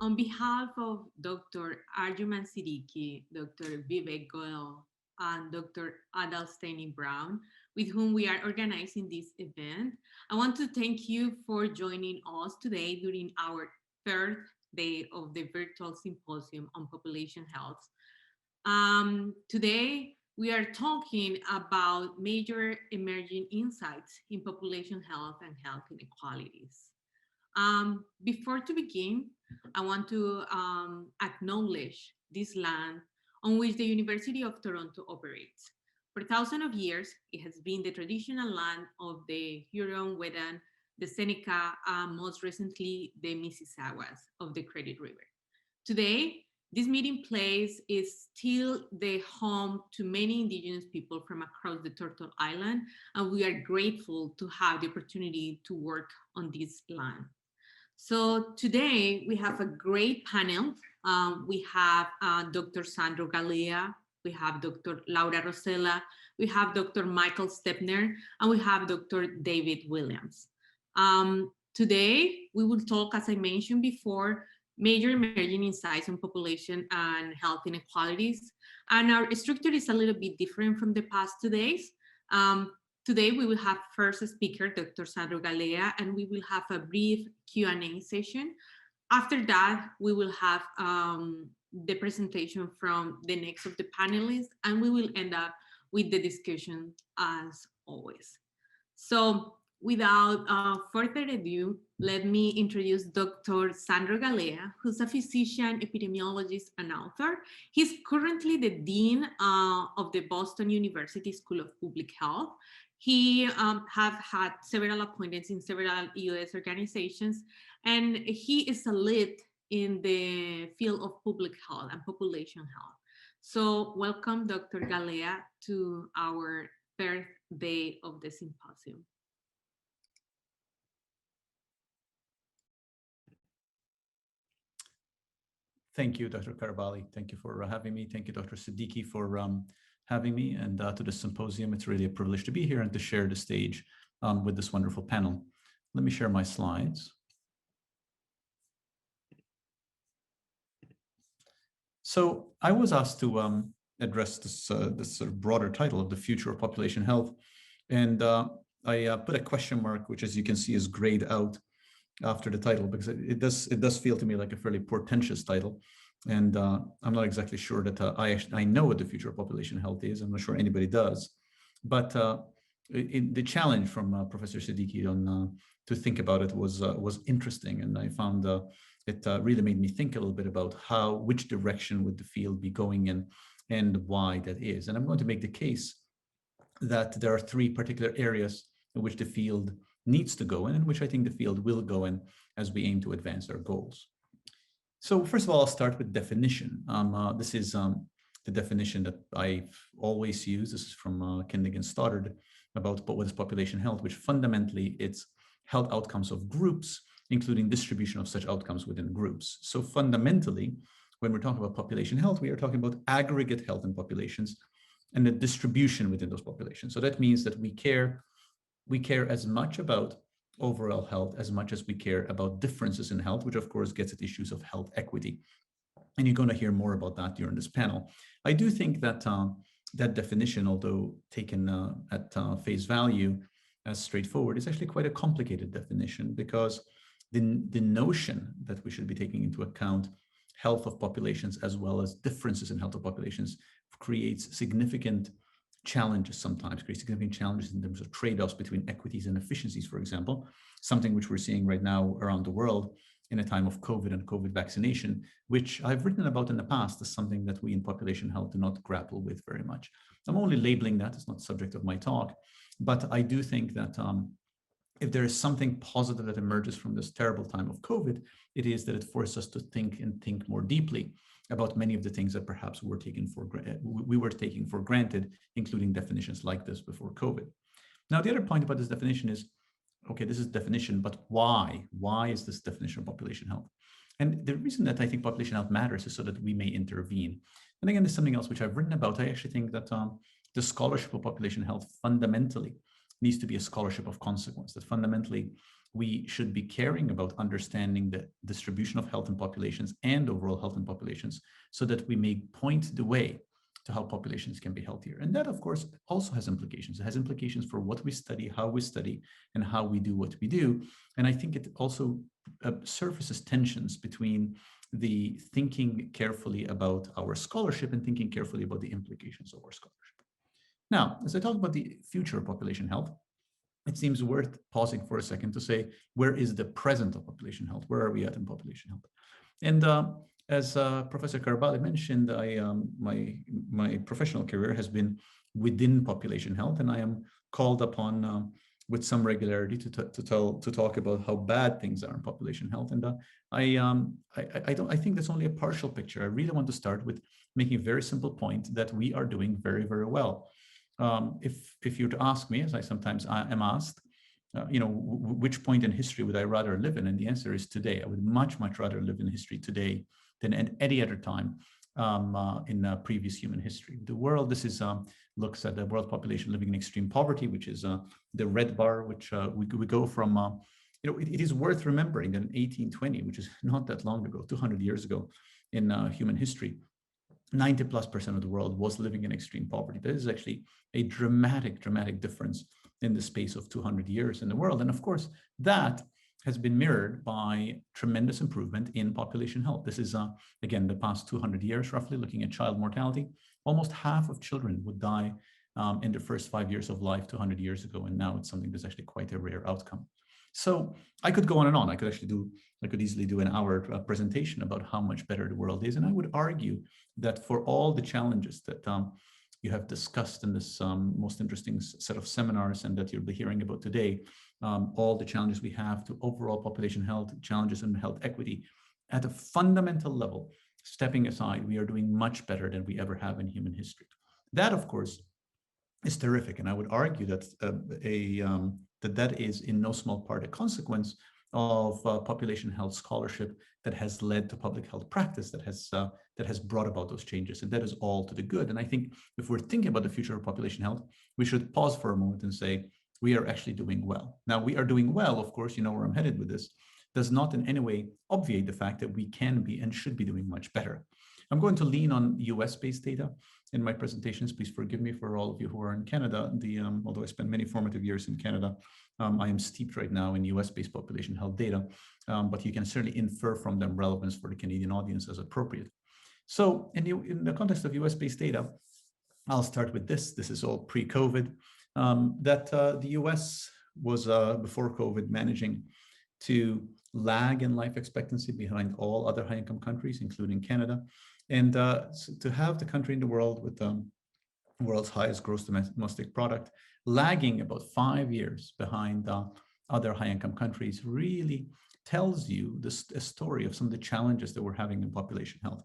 On behalf of Dr. Arjuman Siddiqui, Dr. Vivek Goel, and Dr. Adal Staney Brown, with whom we are organizing this event, I want to thank you for joining us today during our third day of the virtual symposium on population health. Today, we are talking about major emerging insights in population health and health inequalities. Before to begin, I want to acknowledge this land on which the University of Toronto operates. For thousands of years, it has been the traditional land of the Huron-Wendat, the Seneca, most recently the Mississaugas of the Credit River. Today, this meeting place is still the home to many Indigenous people from across the Turtle Island, and we are grateful to have the opportunity to work on this land. So today we have a great panel. We have Dr. Sandro Galea, we have Dr. Laura Rosella, we have Dr. Michael Stepner, and we have Dr. David Williams. Today we will talk, as I mentioned before, major emerging insights on population and health inequalities. And our structure is a little bit different from the past 2 days. Today, we will have first speaker, Dr. Sandro Galea, and we will have a brief Q&A session. After that, we will have the presentation from the next of the panelists, and we will end up with the discussion as always. So without further ado, let me introduce Dr. Sandro Galea, who's a physician, epidemiologist, and author. He's currently the Dean of the Boston University School of Public Health. He have had several appointments in several US organizations, and he is a lead in the field of public health and population health. So welcome, Dr. Galea, to our third day of the symposium. Thank you, Dr. Carvalli. Thank you for having me. Thank you, Dr. Siddiqui, for having me, and to the symposium. It's really a privilege to be here and to share the stage with this wonderful panel. Let me share my slides. So I was asked to address this, this sort of broader title of the future of population health. And I put a question mark, which, as you can see, is grayed out after the title, because it does feel to me like a fairly portentous title. And I'm not exactly sure that I know what the future of population health is. I'm not sure anybody does. But the challenge from Professor Siddiqui on to think about it was interesting, and I found it really made me think a little bit about which direction would the field be going in, and why that is. And I'm going to make the case that there are three particular areas in which the field needs to go in, and which I think the field will go in as we aim to advance our goals. So first of all, I'll start with definition. This is the definition that I've always used. This is from Kindig and Stoddard about what is population health, which fundamentally it's health outcomes of groups, including distribution of such outcomes within groups. So fundamentally, when we're talking about population health, we are talking about aggregate health in populations and the distribution within those populations. So that means that we care as much about overall health as much as we care about differences in health, which of course gets at issues of health equity. And you're going to hear more about that during this panel. I do think that that definition, although taken at face value as straightforward, is actually quite a complicated definition, because the notion that we should be taking into account health of populations as well as differences in health of populations creates significant challenges sometimes, create significant challenges in terms of trade-offs between equities and efficiencies, for example, something which we're seeing right now around the world in a time of COVID and COVID vaccination, which I've written about in the past as something that we in population health do not grapple with very much. I'm only labeling that, it's not subject of my talk, but I do think that if there is something positive that emerges from this terrible time of COVID, it is that it forces us to think more deeply about many of the things that perhaps we were taking for granted, including definitions like this before COVID. Now, the other point about this definition is, okay, this is definition, but why? Why is this definition of population health? And the reason that I think population health matters is so that we may intervene. And again, there's something else which I've written about. I actually think that the scholarship of population health fundamentally needs to be a scholarship of consequence, that fundamentally we should be caring about understanding the distribution of health in populations and overall health in populations so that we may point the way to how populations can be healthier. And that, of course, also has implications. It has implications for what we study, and how we do what we do. And I think it also surfaces tensions between the thinking carefully about our scholarship and thinking carefully about the implications of our scholarship. Now, as I talk about the future of population health, it seems worth pausing for a second to say, where is the present of population health? Where are we at in population health? And as Professor Carbali mentioned, my professional career has been within population health, and I am called upon with some regularity to talk about how bad things are in population health. And I think that's only a partial picture. I really want to start with making a very simple point that we are doing very, very well. If you were to ask me, as I sometimes am asked, which point in history would I rather live in? And the answer is today. I would much, much rather live in history today than at any other time in previous human history. The world, this is looks at the world population living in extreme poverty, which is the red bar, which we go from, it is worth remembering that in 1820, which is not that long ago, 200 years ago in human history, 90+% of the world was living in extreme poverty. That is actually a dramatic difference in the space of 200 years in the world. And of course, that has been mirrored by tremendous improvement in population health. This is, again, the past 200 years, roughly, looking at child mortality. Almost half of children would die in the first 5 years of life 200 years ago. And now it's something that's actually quite a rare outcome. So I could go on and on. I could easily do an hour presentation about how much better the world is. And I would argue that for all the challenges that you have discussed in this most interesting set of seminars and that you'll be hearing about today, all the challenges we have to overall population health, challenges in health equity, at a fundamental level, stepping aside, we are doing much better than we ever have in human history. That, of course, is terrific. And I would argue that that is in no small part a consequence of population health scholarship that has led to public health practice that has brought about those changes. And that is all to the good. And I think if we're thinking about the future of population health, we should pause for a moment and say, we are actually doing well. Now, we are doing well, of course, you know where I'm headed with this, does not in any way obviate the fact that we can be and should be doing much better. I'm going to lean on US-based data in my presentations. Please forgive me for all of you who are in Canada. Although I spent many formative years in Canada, I am steeped right now in US-based population health data, but you can certainly infer from them relevance for the Canadian audience as appropriate. So in the context of US-based data, I'll start with this. This is all pre-COVID, that the US was, before COVID, managing to lag in life expectancy behind all other high-income countries, including Canada. And to have the country in the world with the world's highest gross domestic product lagging about 5 years behind other high-income countries really tells you a story of some of the challenges that we're having in population health.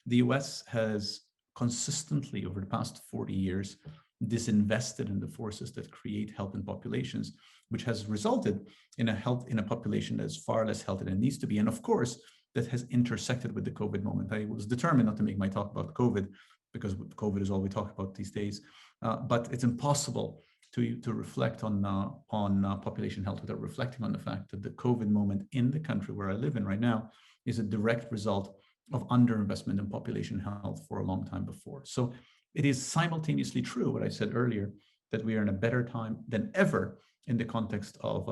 The US has consistently, over the past 40 years, disinvested in the forces that create health in populations, which has resulted in a population that is far less healthy than it needs to be. And of course, that has intersected with the COVID moment. I was determined not to make my talk about COVID because COVID is all we talk about these days. But it's impossible to reflect on population health without reflecting on the fact that the COVID moment in the country where I live in right now is a direct result of underinvestment in population health for a long time before. So it is simultaneously true, what I said earlier, that we are in a better time than ever in the context of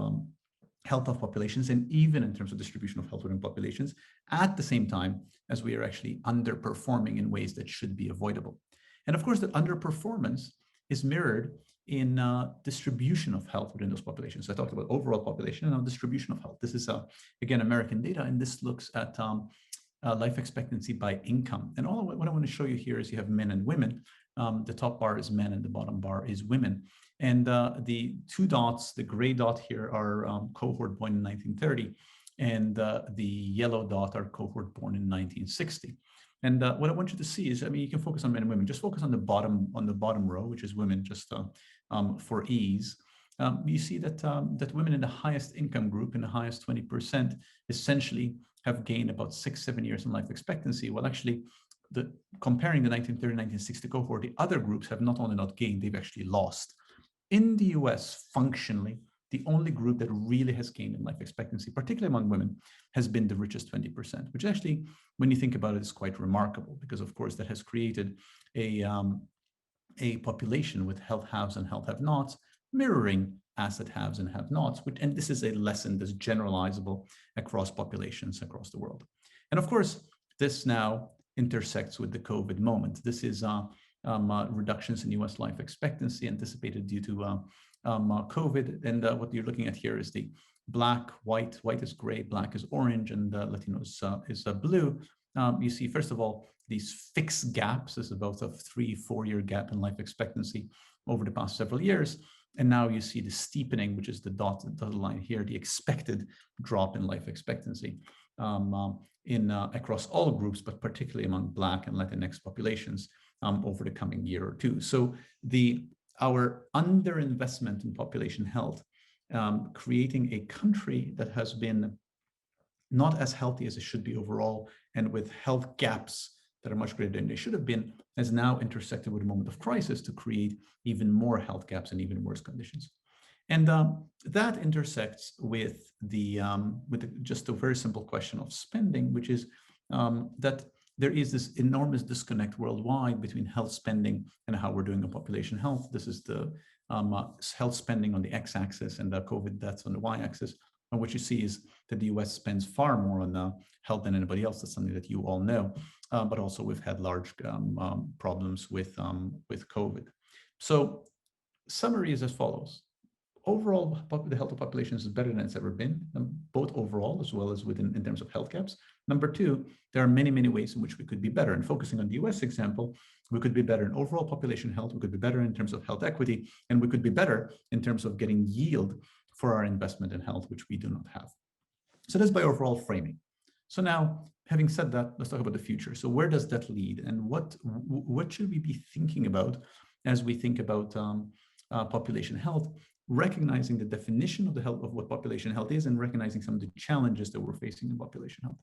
health of populations, and even in terms of distribution of health within populations, at the same time as we are actually underperforming in ways that should be avoidable. And of course, that underperformance is mirrored in distribution of health within those populations. So I talked about overall population and now distribution of health. This is, again, American data, and this looks at life expectancy by income. And what I want to show you here is you have men and women. The top bar is men and the bottom bar is women. And the two dots, the gray dot here are cohort born in 1930, and the yellow dot are cohort born in 1960. And what I want you to see is, I mean, you can focus on men and women. Just focus on the bottom row, which is women, just for ease. You see that women in the highest income group, in the highest 20%, essentially have gained about 6-7 years in life expectancy. Well, actually, comparing the 1930-1960 cohort, the other groups have not only not gained, they've actually lost. In the US, functionally, the only group that really has gained in life expectancy, particularly among women, has been the richest 20%, which actually, when you think about it, is quite remarkable because, of course, that has created a population with health haves and health have-nots, mirroring asset haves and have-nots, and this is a lesson that's generalizable across populations across the world. And of course, this now intersects with the COVID moment. This is reductions in US life expectancy anticipated due to COVID. And what you're looking at here is the black, white is gray, black is orange, and Latino is blue. You see, first of all, these fixed gaps. This is about a 3-4 year gap in life expectancy over the past several years. And now you see the steepening, which is the dotted line here, the expected drop in life expectancy across all groups, but particularly among Black and Latinx populations over the coming year or two. So our underinvestment in population health, creating a country that has been not as healthy as it should be overall, and with health gaps that are much greater than they should have been, has now intersected with a moment of crisis to create even more health gaps and even worse conditions. And that intersects with just a very simple question of spending, which is that there is this enormous disconnect worldwide between health spending and how we're doing on population health. This is the health spending on the x-axis and the COVID deaths on the y-axis. And what you see is that the US spends far more on health than anybody else. That's something that you all know. But also we've had large problems with COVID. So summary is as follows. Overall, the health of populations is better than it's ever been, both overall as well as in terms of health gaps. Number two, there are many, many ways in which we could be better. And focusing on the US example, we could be better in overall population health, we could be better in terms of health equity, and we could be better in terms of getting yield for our investment in health, which we do not have. So that's by overall framing. So now, having said that, let's talk about the future. So where does that lead? And what should we be thinking about as we think about population health, recognizing the definition of the health of what population health is and recognizing some of the challenges that we're facing in population health.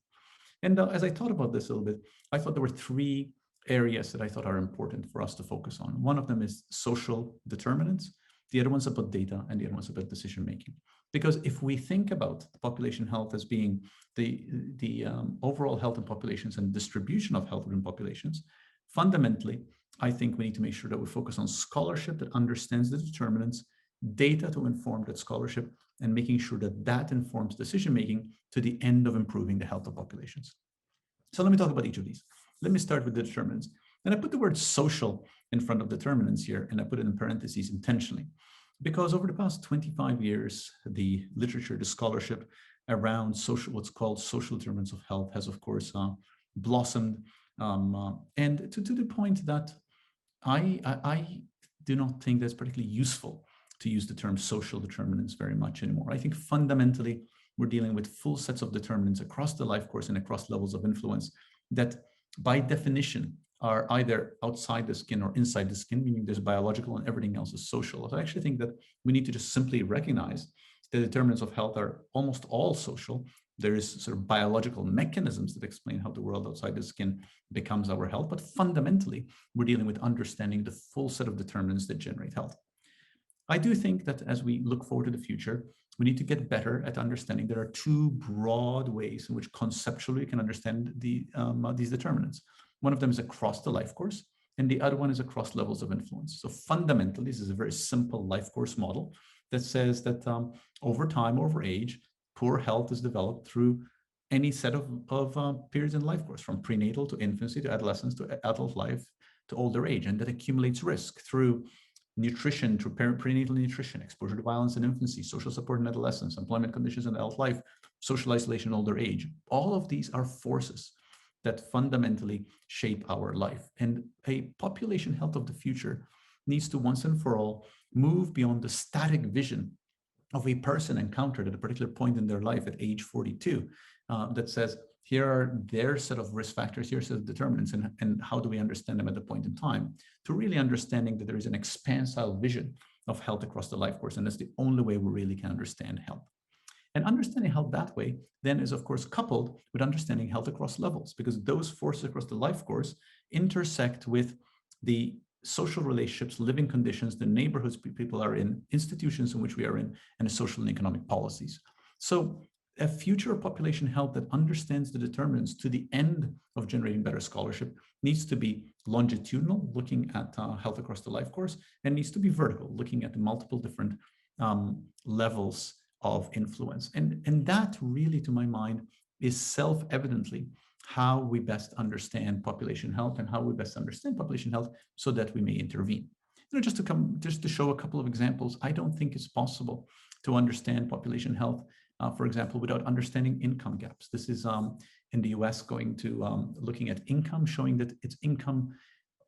And as I thought about this a little bit, I thought there were three areas that I thought are important for us to focus on. One of them is social determinants. The other one's about data, and the other one's about decision-making. Because if we think about population health as being the overall health in populations and distribution of health within populations, fundamentally, I think we need to make sure that we focus on scholarship that understands the determinants, data to inform that scholarship, and making sure that that informs decision-making to the end of improving the health of populations. So let me talk about each of these. Let me start with the determinants. And I put the word social in front of determinants here, and I put it in parentheses intentionally, because over the past 25 years, the literature, the scholarship around what's called social determinants of health has, of course, blossomed, and to the point that I do not think that's particularly useful to use the term social determinants very much anymore. I think fundamentally, we're dealing with full sets of determinants across the life course and across levels of influence that by definition are either outside the skin or inside the skin, meaning there's biological and everything else is social. So I actually think that we need to just simply recognize the determinants of health are almost all social. There is sort of biological mechanisms that explain how the world outside the skin becomes our health, but fundamentally, we're dealing with understanding the full set of determinants that generate health. I do think that as we look forward to the future, we need to get better at understanding there are two broad ways in which conceptually we can understand these determinants. One of them is across the life course, and the other one is across levels of influence. So fundamentally, this is a very simple life course model that says that over time, over age, poor health is developed through any set of periods in life course, from prenatal to infancy to adolescence to adult life to older age, and that accumulates risk through nutrition, through prenatal nutrition, exposure to violence in infancy, social support in adolescence, employment conditions in adult life, social isolation in older age. All of these are forces that fundamentally shape our life. And a population health of the future needs to once and for all move beyond the static vision of a person encountered at a particular point in their life at age 42 that says, here are their set of risk factors, here's set of determinants, and how do we understand them at the point in time, to really understanding that there is an expansile vision of health across the life course, and that's the only way we really can understand health. And understanding health that way then is, of course, coupled with understanding health across levels, because those forces across the life course intersect with the social relationships, living conditions, the neighborhoods people are in, institutions in which we are in, and the social and economic policies. So a future of population health that understands the determinants to the end of generating better scholarship needs to be longitudinal, looking at health across the life course, and needs to be vertical, looking at the multiple different levels of influence. And that really, to my mind, is self-evidently how we best understand population health and how we best understand population health so that we may intervene. Just to show a couple of examples, I don't think it's possible to understand population health, for example, without understanding income gaps. This is in the US going to looking at income, showing that its income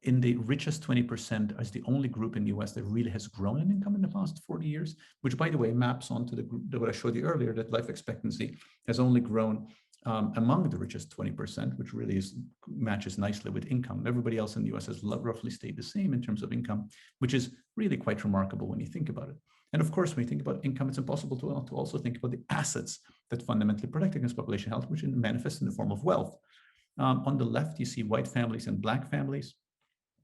in the richest 20% is the only group in the US that really has grown in income in the past 40 years, which, by the way, maps onto the group that what I showed you earlier, that life expectancy has only grown among the richest 20%, which really matches nicely with income. Everybody else in the US has roughly stayed the same in terms of income, which is really quite remarkable when you think about it. And of course, when you think about income, it's impossible to also think about the assets that fundamentally protect against population health, which manifest in the form of wealth. On the left, you see white families and black families.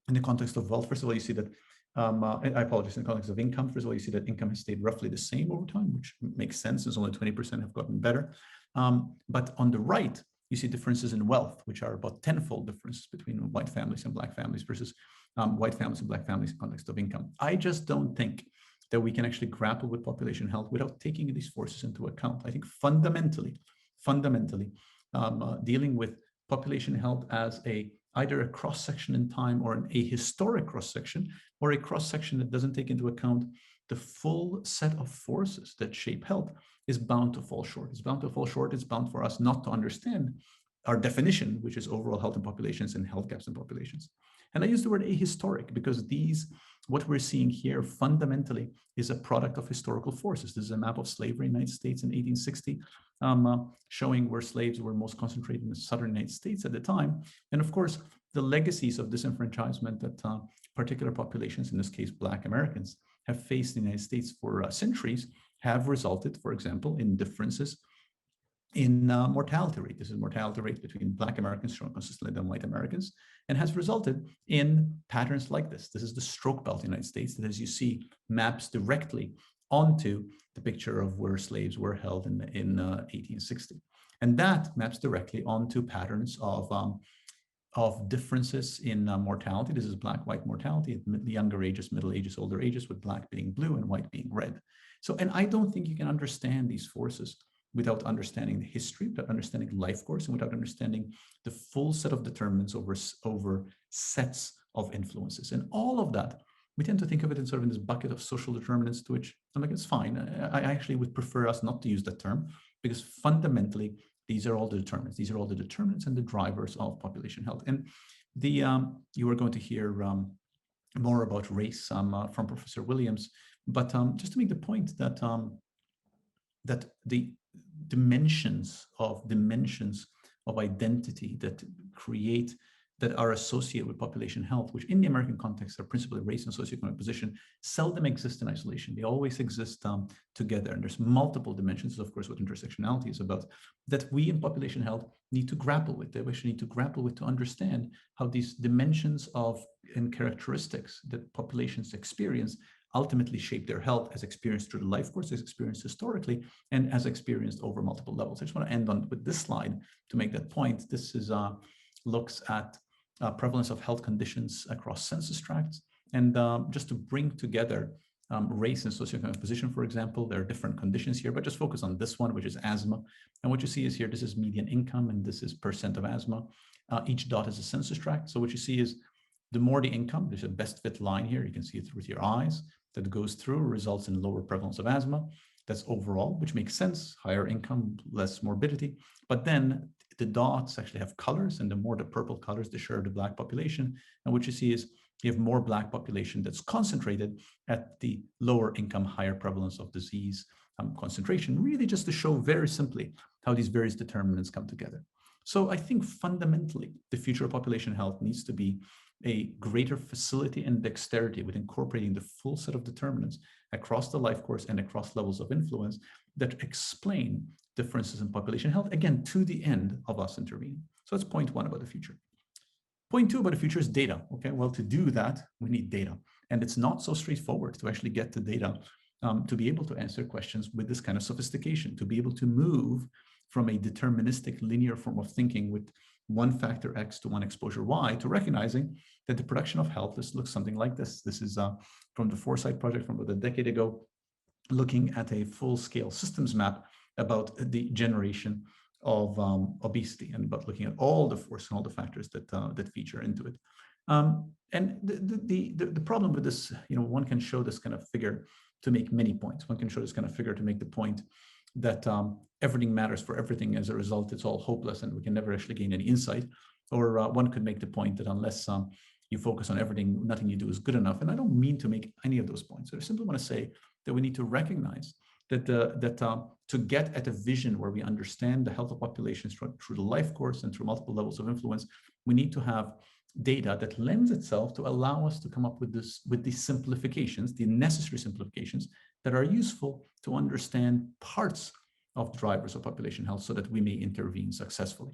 In the context of wealth, first of all, you see that, I apologize, in the context of income, first of all, you see that income has stayed roughly the same over time, which makes sense, since only 20% have gotten better. But on the right, you see differences in wealth, which are about tenfold differences between white families and black families versus white families and black families in the context of income. I just don't think that we can actually grapple with population health without taking these forces into account. I think fundamentally, dealing with population health as either a cross-section in time or a historic cross-section, or a cross-section that doesn't take into account the full set of forces that shape health, is bound to fall short. It's bound to fall short. It's bound for us not to understand our definition, which is overall health in populations and health gaps in populations. And I use the word ahistoric because what we're seeing here fundamentally is a product of historical forces. This is a map of slavery in the United States in 1860, showing where slaves were most concentrated in the southern United States at the time. And of course, the legacies of disenfranchisement that particular populations, in this case, Black Americans, have faced in the United States for centuries have resulted, for example, in differences in mortality rate. This is mortality rate between Black Americans shown consistently than white Americans, and has resulted in patterns like this. This is the stroke belt in the United States that, as you see, maps directly onto the picture of where slaves were held in 1860. And that maps directly onto patterns of differences in mortality. This is black-white mortality at the younger ages, middle ages, older ages, with black being blue and white being red. So, and I don't think you can understand these forces without understanding the history, without understanding life course, and without understanding the full set of determinants over sets of influences. And all of that, we tend to think of it in sort of in this bucket of social determinants, to which I'm like, it's fine. I actually would prefer us not to use that term, because fundamentally, these are all the determinants. These are all the determinants and the drivers of population health. And you are going to hear more about race from Professor Williams, but just to make the point that that the dimensions of identity that are associated with population health, which in the American context are principally race and socioeconomic position, seldom exist in isolation. They always exist together. And there's multiple dimensions, of course, what intersectionality is about, that we in population health need to grapple with. They actually need to grapple with to understand how these dimensions and characteristics that populations experience ultimately shape their health, as experienced through the life course, as experienced historically, and as experienced over multiple levels. I just want to end with this slide to make that point. This is looks at prevalence of health conditions across census tracts, and just to bring together race and socioeconomic position, for example. There are different conditions here, but just focus on this one, which is asthma. And what you see is here, this is median income, and this is percent of asthma. Each dot is a census tract. So what you see is the more the income, there's a best fit line here. You can see it with your eyes that goes through, results in lower prevalence of asthma. That's overall, which makes sense. Higher income, less morbidity. But then the dots actually have colors, and the more the purple colors, the share of the Black population. And what you see is you have more Black population that's concentrated at the lower income, higher prevalence of disease concentration, really just to show very simply how these various determinants come together. So I think fundamentally, the future of population health needs to be a greater facility and dexterity with incorporating the full set of determinants across the life course and across levels of influence that explain differences in population health, again, to the end of us intervening. So that's point one about the future. Point two about the future is data. Okay, well, to do that, we need data. And it's not so straightforward to actually get the data to be able to answer questions with this kind of sophistication, to be able to move from a deterministic linear form of thinking with one factor X to one exposure Y to recognizing that the production of health looks something like this. This is from the Foresight project from about a decade ago, looking at a full-scale systems map about the generation of obesity and about looking at all the force and all the factors that that feature into it. And the problem with this, one can show this kind of figure to make many points. One can show this kind of figure to make the point that everything matters for everything. As a result, it's all hopeless and we can never actually gain any insight. Or one could make the point that unless you focus on everything, nothing you do is good enough. And I don't mean to make any of those points. I simply want to say that we need to recognize that to get at a vision where we understand the health of populations through the life course and through multiple levels of influence, we need to have data that lends itself to allow us to come up with these simplifications, the necessary simplifications that are useful to understand parts of drivers of population health so that we may intervene successfully.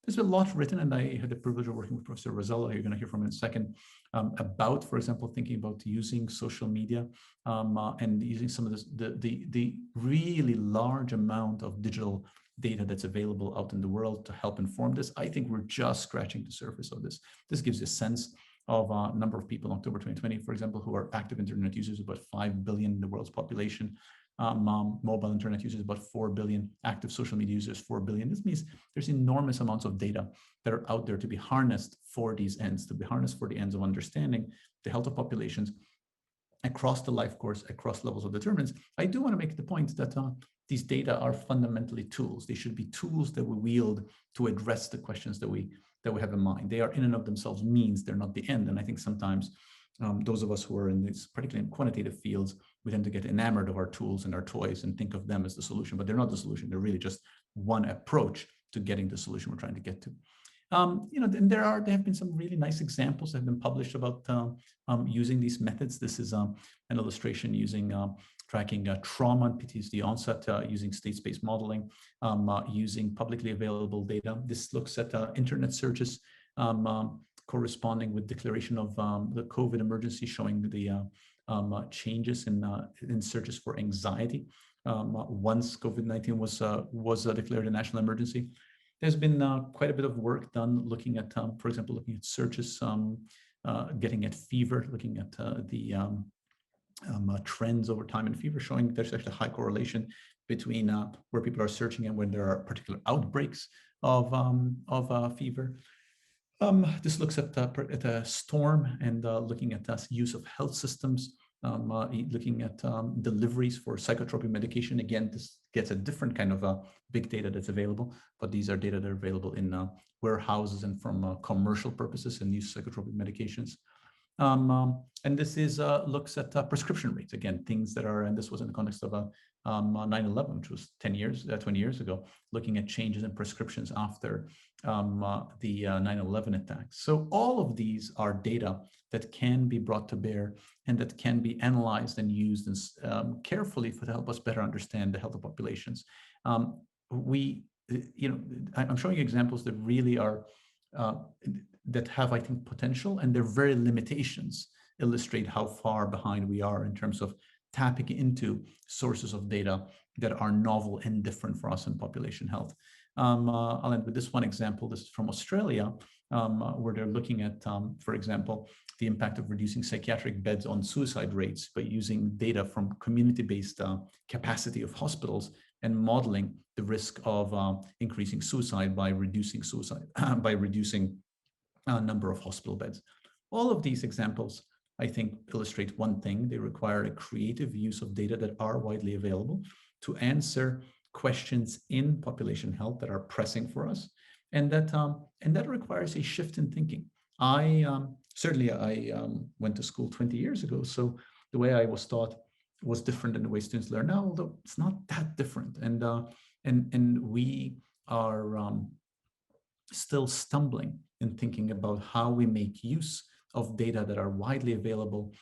There's a lot written, and I had the privilege of working with Professor Rosella, who you're going to hear from in a second, about, for example, thinking about using social media and using some of this, the really large amount of digital data that's available out in the world to help inform this. I think we're just scratching the surface of this. This gives you a sense of a number of people in October 2020, for example, who are active internet users, about 5 billion in the world's population. Mobile internet users, about 4 billion, active social media users, 4 billion. This means there's enormous amounts of data that are out there to be harnessed for these ends, to be harnessed for the ends of understanding the health of populations across the life course, across levels of determinants. I do want to make the point that these data are fundamentally tools. They should be tools that we wield to address the questions that we have in mind. They are in and of themselves means, they're not the end. And I think sometimes those of us who are in these, particularly in quantitative fields, we tend to get enamored of our tools and our toys and think of them as the solution, but they're not the solution. They're really just one approach to getting the solution we're trying to get to. And there have been some really nice examples that have been published about using these methods. This is an illustration using tracking trauma and PTSD onset using state-space modeling, using publicly available data. This looks at internet searches corresponding with declaration of the COVID emergency, showing the changes in searches for anxiety once COVID-19 was declared a national emergency. There's been quite a bit of work done looking at, for example, looking at searches, getting at fever, looking at the trends over time in fever, showing there's actually a high correlation between where people are searching and when there are particular outbreaks of fever. This looks at a storm and looking at use of health systems, looking at deliveries for psychotropic medication. Again, this gets a different kind of big data that's available, but these are data that are available in warehouses and from commercial purposes and use psychotropic medications. And this is looks at prescription rates. Again, things that are, and this was in the context of 9/11, which was 20 years ago, looking at changes in prescriptions after the 9/11 attacks. So all of these are data that can be brought to bear and that can be analyzed and used carefully to help us better understand the health of populations. I'm showing examples that really are that have, I think, potential, and their very limitations illustrate how far behind we are in terms of tapping into sources of data that are novel and different for us in population health. I'll end with this one example. This is from Australia, where they're looking at, for example, the impact of reducing psychiatric beds on suicide rates by using data from community-based capacity of hospitals and modeling the risk of increasing suicide by reducing by reducing number of hospital beds. All of these examples, I think, illustrate one thing. They require a creative use of data that are widely available to answer questions in population health that are pressing for us, and that requires a shift in thinking. I went to school 20 years ago, so the way I was taught was different than the way students learn now, although it's not that different. And we are still stumbling in thinking about how we make use of data that are widely available,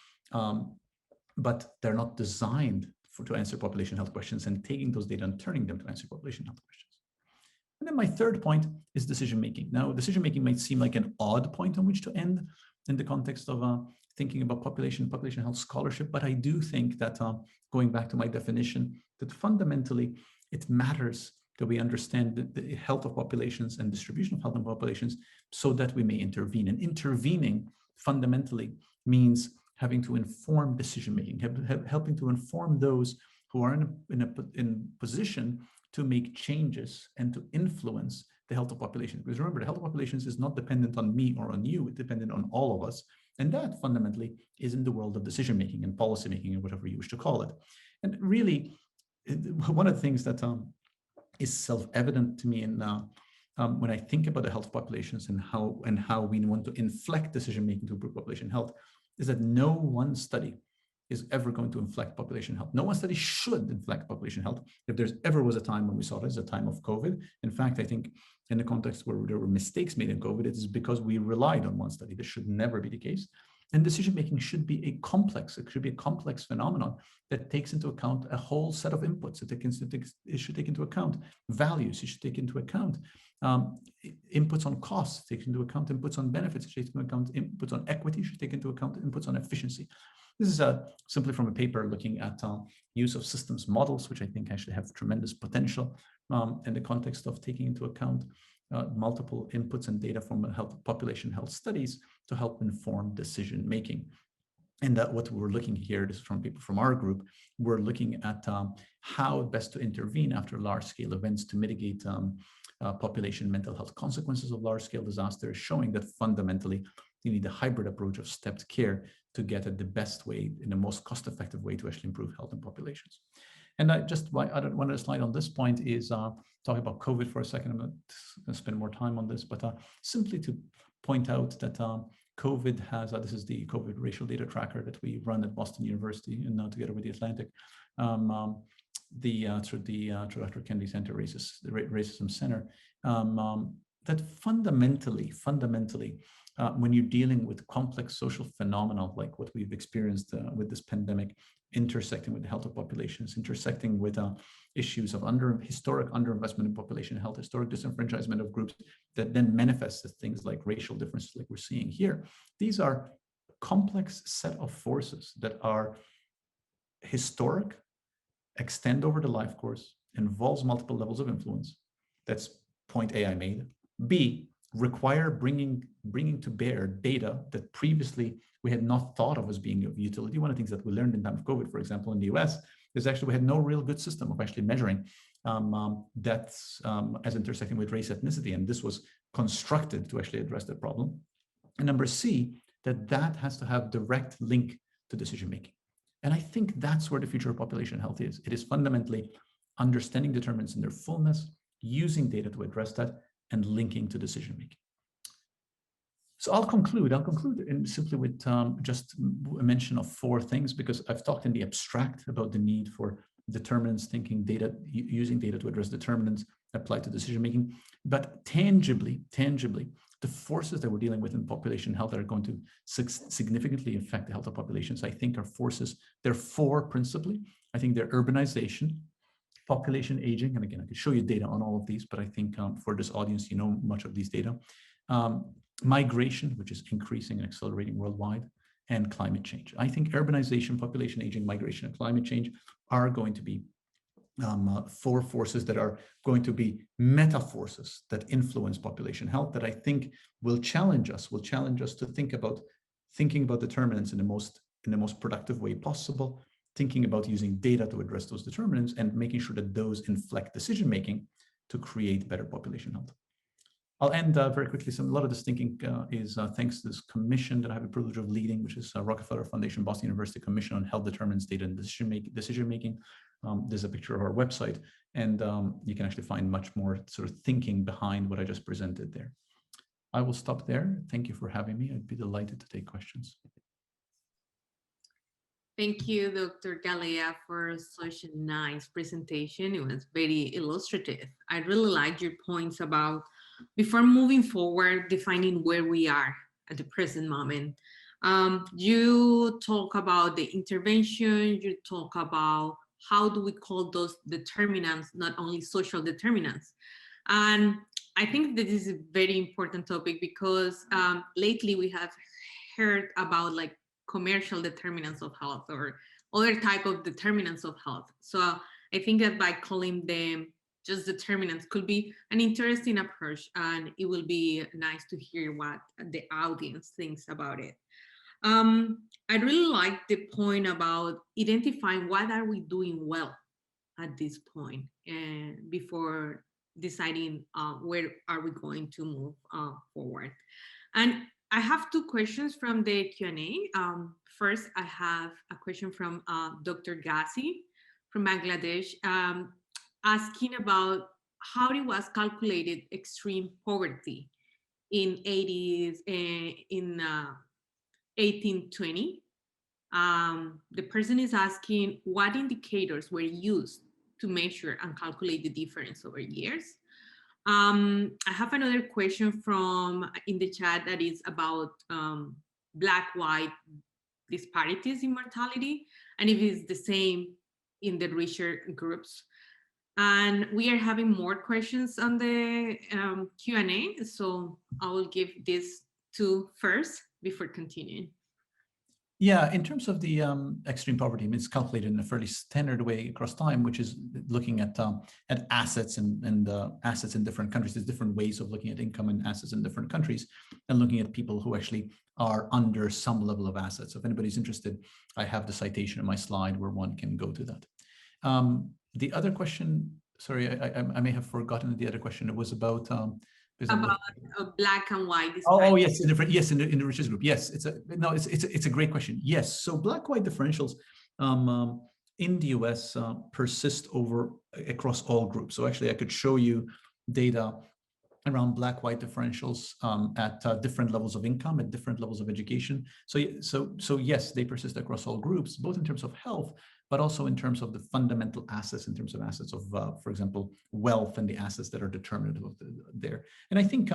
but they're not designed to answer population health questions, and taking those data and turning them to answer population health questions. And then my third point is decision-making. Now, decision-making might seem like an odd point on which to end in the context of thinking about population health scholarship, but I do think that going back to my definition, that fundamentally it matters that we understand the health of populations and distribution of health in populations so that we may intervene. And intervening fundamentally means having to inform decision-making, helping to inform those who are in position to make changes and to influence the health of populations. Because remember, the health of populations is not dependent on me or on you, it's dependent on all of us. And that fundamentally is in the world of decision-making and policy-making and whatever you wish to call it. And really, one of the things that is self-evident to me when I think about the health of populations and how we want to inflect decision-making to improve population health is that no one study is ever going to inflect population health. No one study should inflect population health. If there's ever was a time when we saw it, it's a time of COVID. In fact, I think in the context where there were mistakes made in COVID, it is because we relied on one study. This should never be the case. And decision-making should be a complex, it should be a complex phenomenon that takes into account a whole set of inputs. It should take into account values, it should take into account inputs on costs, take into account inputs on benefits, it should take into account inputs on equity, it should take into account inputs on efficiency. This is simply from a paper looking at use of systems models, which I think actually have tremendous potential in the context of taking into account multiple inputs and data from population health studies to help inform decision making. And that what we're looking here, this is from people from our group, we're looking at how best to intervene after large-scale events to mitigate population mental health consequences of large-scale disasters, showing that fundamentally you need a hybrid approach of stepped care to get at the best way, in the most cost-effective way to actually improve health in populations. And one other slide on this point is talking about COVID for a second. I'm not going to spend more time on this, but simply to point out that COVID has, this is the COVID racial data tracker that we run at Boston University and now together with the Atlantic, through Dr. Kennedy Center, Racism Center, that fundamentally, when you're dealing with complex social phenomena like what we've experienced with this pandemic, intersecting with the health of populations, intersecting with issues of historic underinvestment in population health, historic disenfranchisement of groups that then manifests as things like racial differences like we're seeing here. These are complex set of forces that are historic, extend over the life course, involves multiple levels of influence. That's point A I made. B, require bringing to bear data that previously we had not thought of as being of utility. One of the things that we learned in time of COVID, for example, in the US, is actually we had no real good system of actually measuring deaths as intersecting with race, ethnicity, and this was constructed to actually address that problem. And number C, that has to have direct link to decision making. And I think that's where the future of population health is. It is fundamentally understanding determinants in their fullness, using data to address that, and linking to decision making. So I'll conclude simply with just a mention of 4 things, because I've talked in the abstract about the need for determinants thinking, data, using data to address determinants applied to decision making, but tangibly, the forces that we're dealing with in population health that are going to significantly affect the health of populations, I think are forces. There are 4 principally. I think they're urbanization, population aging, and again, I could show you data on all of these, but I think for this audience, you know much of these data. Migration, which is increasing and accelerating worldwide, and climate change. I think urbanization, population aging, migration, and climate change are going to be 4 forces that are going to be meta forces that influence population health that I think will challenge us to thinking about determinants in the most productive way possible, thinking about using data to address those determinants, and making sure that those inflect decision making to create better population health. I'll end very quickly. A lot of this thinking is thanks to this commission that I have the privilege of leading, which is Rockefeller Foundation, Boston University Commission on Health Determinants, Data, and Decision Making. There's a picture of our website, and you can actually find much more sort of thinking behind what I just presented there. I will stop there. Thank you for having me. I'd be delighted to take questions. Thank you, Dr. Galea, for such a nice presentation. It was very illustrative. I really liked your points about, before moving forward, defining where we are at the present moment. You talk about the intervention, you talk about how do we call those determinants, not only social determinants, And I think that this is a very important topic because lately we have heard about like commercial determinants of health or other type of determinants of health. So I think that by calling them just determinants could be an interesting approach, and it will be nice to hear what the audience thinks about it. I really like the point about identifying what are we doing well at this point and before deciding where are we going to move forward. And I have two questions from the Q&A. First, I have a question from Dr. Ghazi from Bangladesh, asking about how it was calculated extreme poverty in 80s in 1820. The person is asking what indicators were used to measure and calculate the difference over years. I have another question from in the chat that is about black-white disparities in mortality, and if it's the same in the richer groups. And we are having more questions on the Q&A, so I will give this to first before continuing. Yeah, in terms of the extreme poverty, I mean, it's calculated in a fairly standard way across time, which is looking at assets and assets in different countries. There's different ways of looking at income and assets in different countries, and looking at people who actually are under some level of assets. So if anybody's interested, I have the citation in my slide where one can go to that. The other question, sorry, I may have forgotten the other question. It was about about black and white. Oh yes, in the richest group. Yes, it's a great question. Yes, so black-white differentials in the US persist across all groups. So actually, I could show you data around black-white differentials at different levels of income, at different levels of education. So yes, they persist across all groups, both in terms of health, but also in terms of the fundamental assets, in terms of assets of, for example, wealth and the assets that are determinative of there. And I think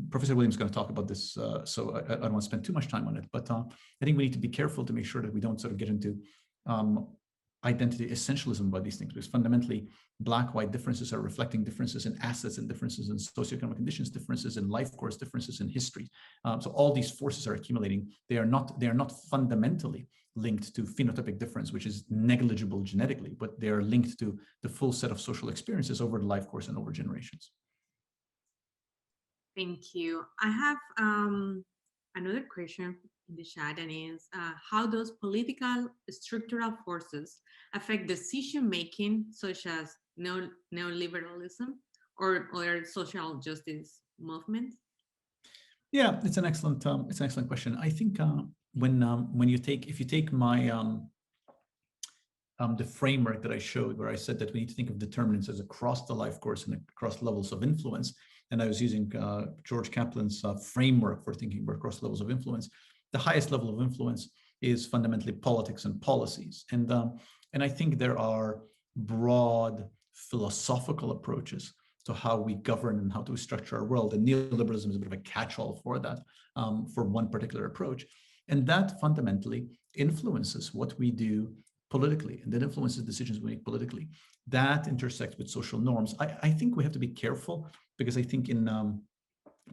Professor Williams is going to talk about this, so I don't want to spend too much time on it, but I think we need to be careful to make sure that we don't sort of get into identity essentialism about these things, because fundamentally black-white differences are reflecting differences in assets and differences in socioeconomic conditions, differences in life course, differences in history. So all these forces are accumulating. They are not fundamentally linked to phenotypic difference, which is negligible genetically, but they are linked to the full set of social experiences over the life course and over generations. Thank you. I have another question in the chat, and is how does political structural forces affect decision making, such as neoliberalism or other social justice movements? Yeah, it's an excellent question. I think if you take my the framework that I showed, where I said that we need to think of determinants as across the life course and across levels of influence, and I was using George Kaplan's framework for thinking about across levels of influence. The highest level of influence is fundamentally politics and policies, and I think there are broad philosophical approaches to how we govern and how to structure our world, and neoliberalism is a bit of a catch-all for that, for one particular approach, and that fundamentally influences what we do politically, and that influences decisions we make politically. That intersects with social norms. I think we have to be careful, because I think in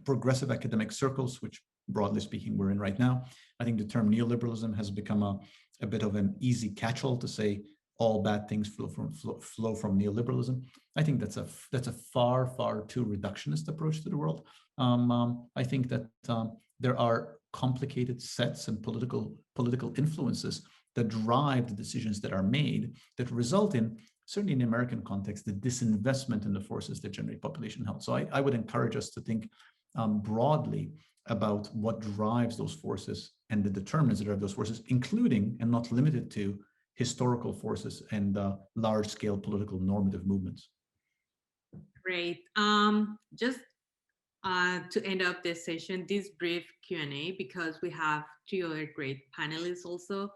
progressive academic circles, which broadly speaking we're in right now, I think the term neoliberalism has become a bit of an easy catch-all to say all bad things flow from neoliberalism. I think that's a far too reductionist approach to the world. I think that there are complicated sets and political influences that drive the decisions that are made, that result in, certainly in the American context, the disinvestment in the forces that generate population health. So I would encourage us to think broadly about what drives those forces and the determinants that drive those forces, including and not limited to historical forces and large-scale political normative movements. Great. Just to end up this session, this brief Q&A, because we have two other great panelists also.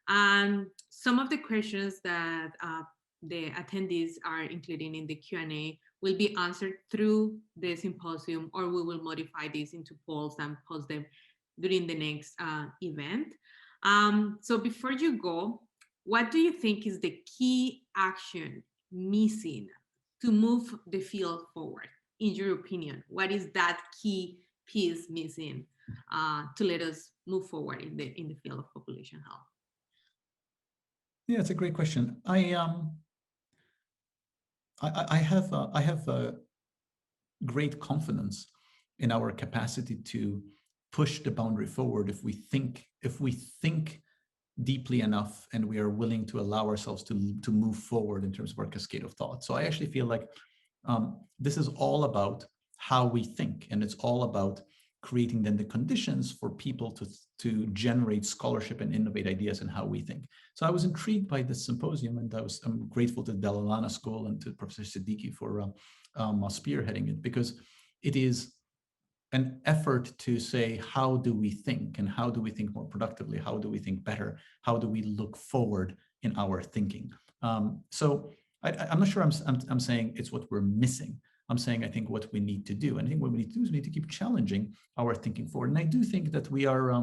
Some of the questions that the attendees are including in the Q&A will be answered through the symposium, or we will modify these into polls and post them during the next event. So before you go, what do you think is the key action missing to move the field forward? In your opinion, what is that key piece missing to let us move forward in the field of population health? Yeah, it's a great question. I have a great confidence in our capacity to push the boundary forward if we think deeply enough and we are willing to allow ourselves to move forward in terms of our cascade of thought. So I actually feel like this is all about how we think, and it's all about creating then the conditions for people to generate scholarship and innovate ideas in how we think. So I was intrigued by this symposium, and I'm grateful to the Dalla Lana School and to Professor Siddiqui for spearheading it, because it is an effort to say, how do we think, and how do we think more productively? How do we think better? How do we look forward in our thinking? So I'm not sure I'm saying it's what we're missing. I'm saying I think what we need to do, and I think what we need to do is we need to keep challenging our thinking forward. And I do think that we are,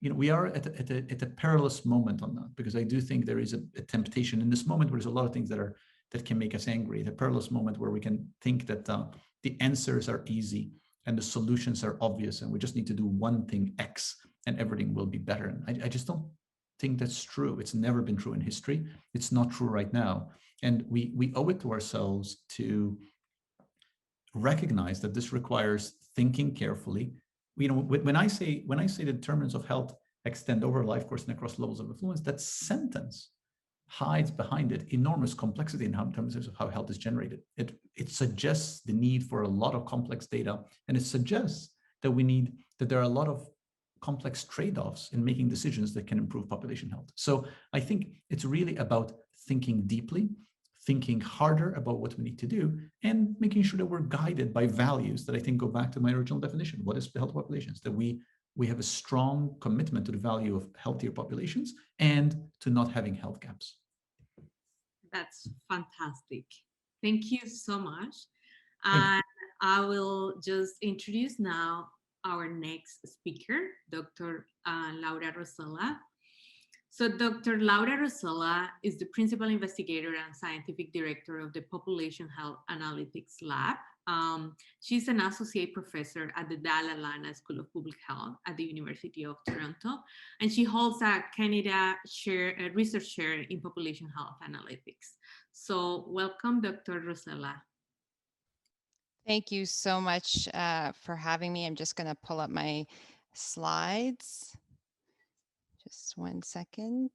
we are at a perilous moment on that, because I do think there is a temptation in this moment where there's a lot of things that can make us angry. The perilous moment where we can think that the answers are easy and the solutions are obvious, and we just need to do one thing X and everything will be better. And I just don't think that's true. It's never been true in history. It's not true right now. And we owe it to ourselves to recognize that this requires thinking carefully. When I say the determinants of health extend over life course and across levels of influence, that sentence hides behind it enormous complexity in terms of how health is generated. It suggests the need for a lot of complex data, and it suggests that there are a lot of complex trade-offs in making decisions that can improve population health. So I think it's really about thinking deeply, thinking harder about what we need to do, and making sure that we're guided by values that I think go back to my original definition. What is healthy populations? That we have a strong commitment to the value of healthier populations and to not having health gaps. That's fantastic. Thank you so much. And I will just introduce now our next speaker, Dr. Laura Rosella. So Dr. Laura Rosella is the principal investigator and scientific director of the Population Health Analytics Lab. She's an associate professor at the Dalla Lana School of Public Health at the University of Toronto, and she holds a Canada research chair in population health analytics. So welcome, Dr. Rosella. Thank you so much for having me. I'm just going to pull up my slides. Just 1 second.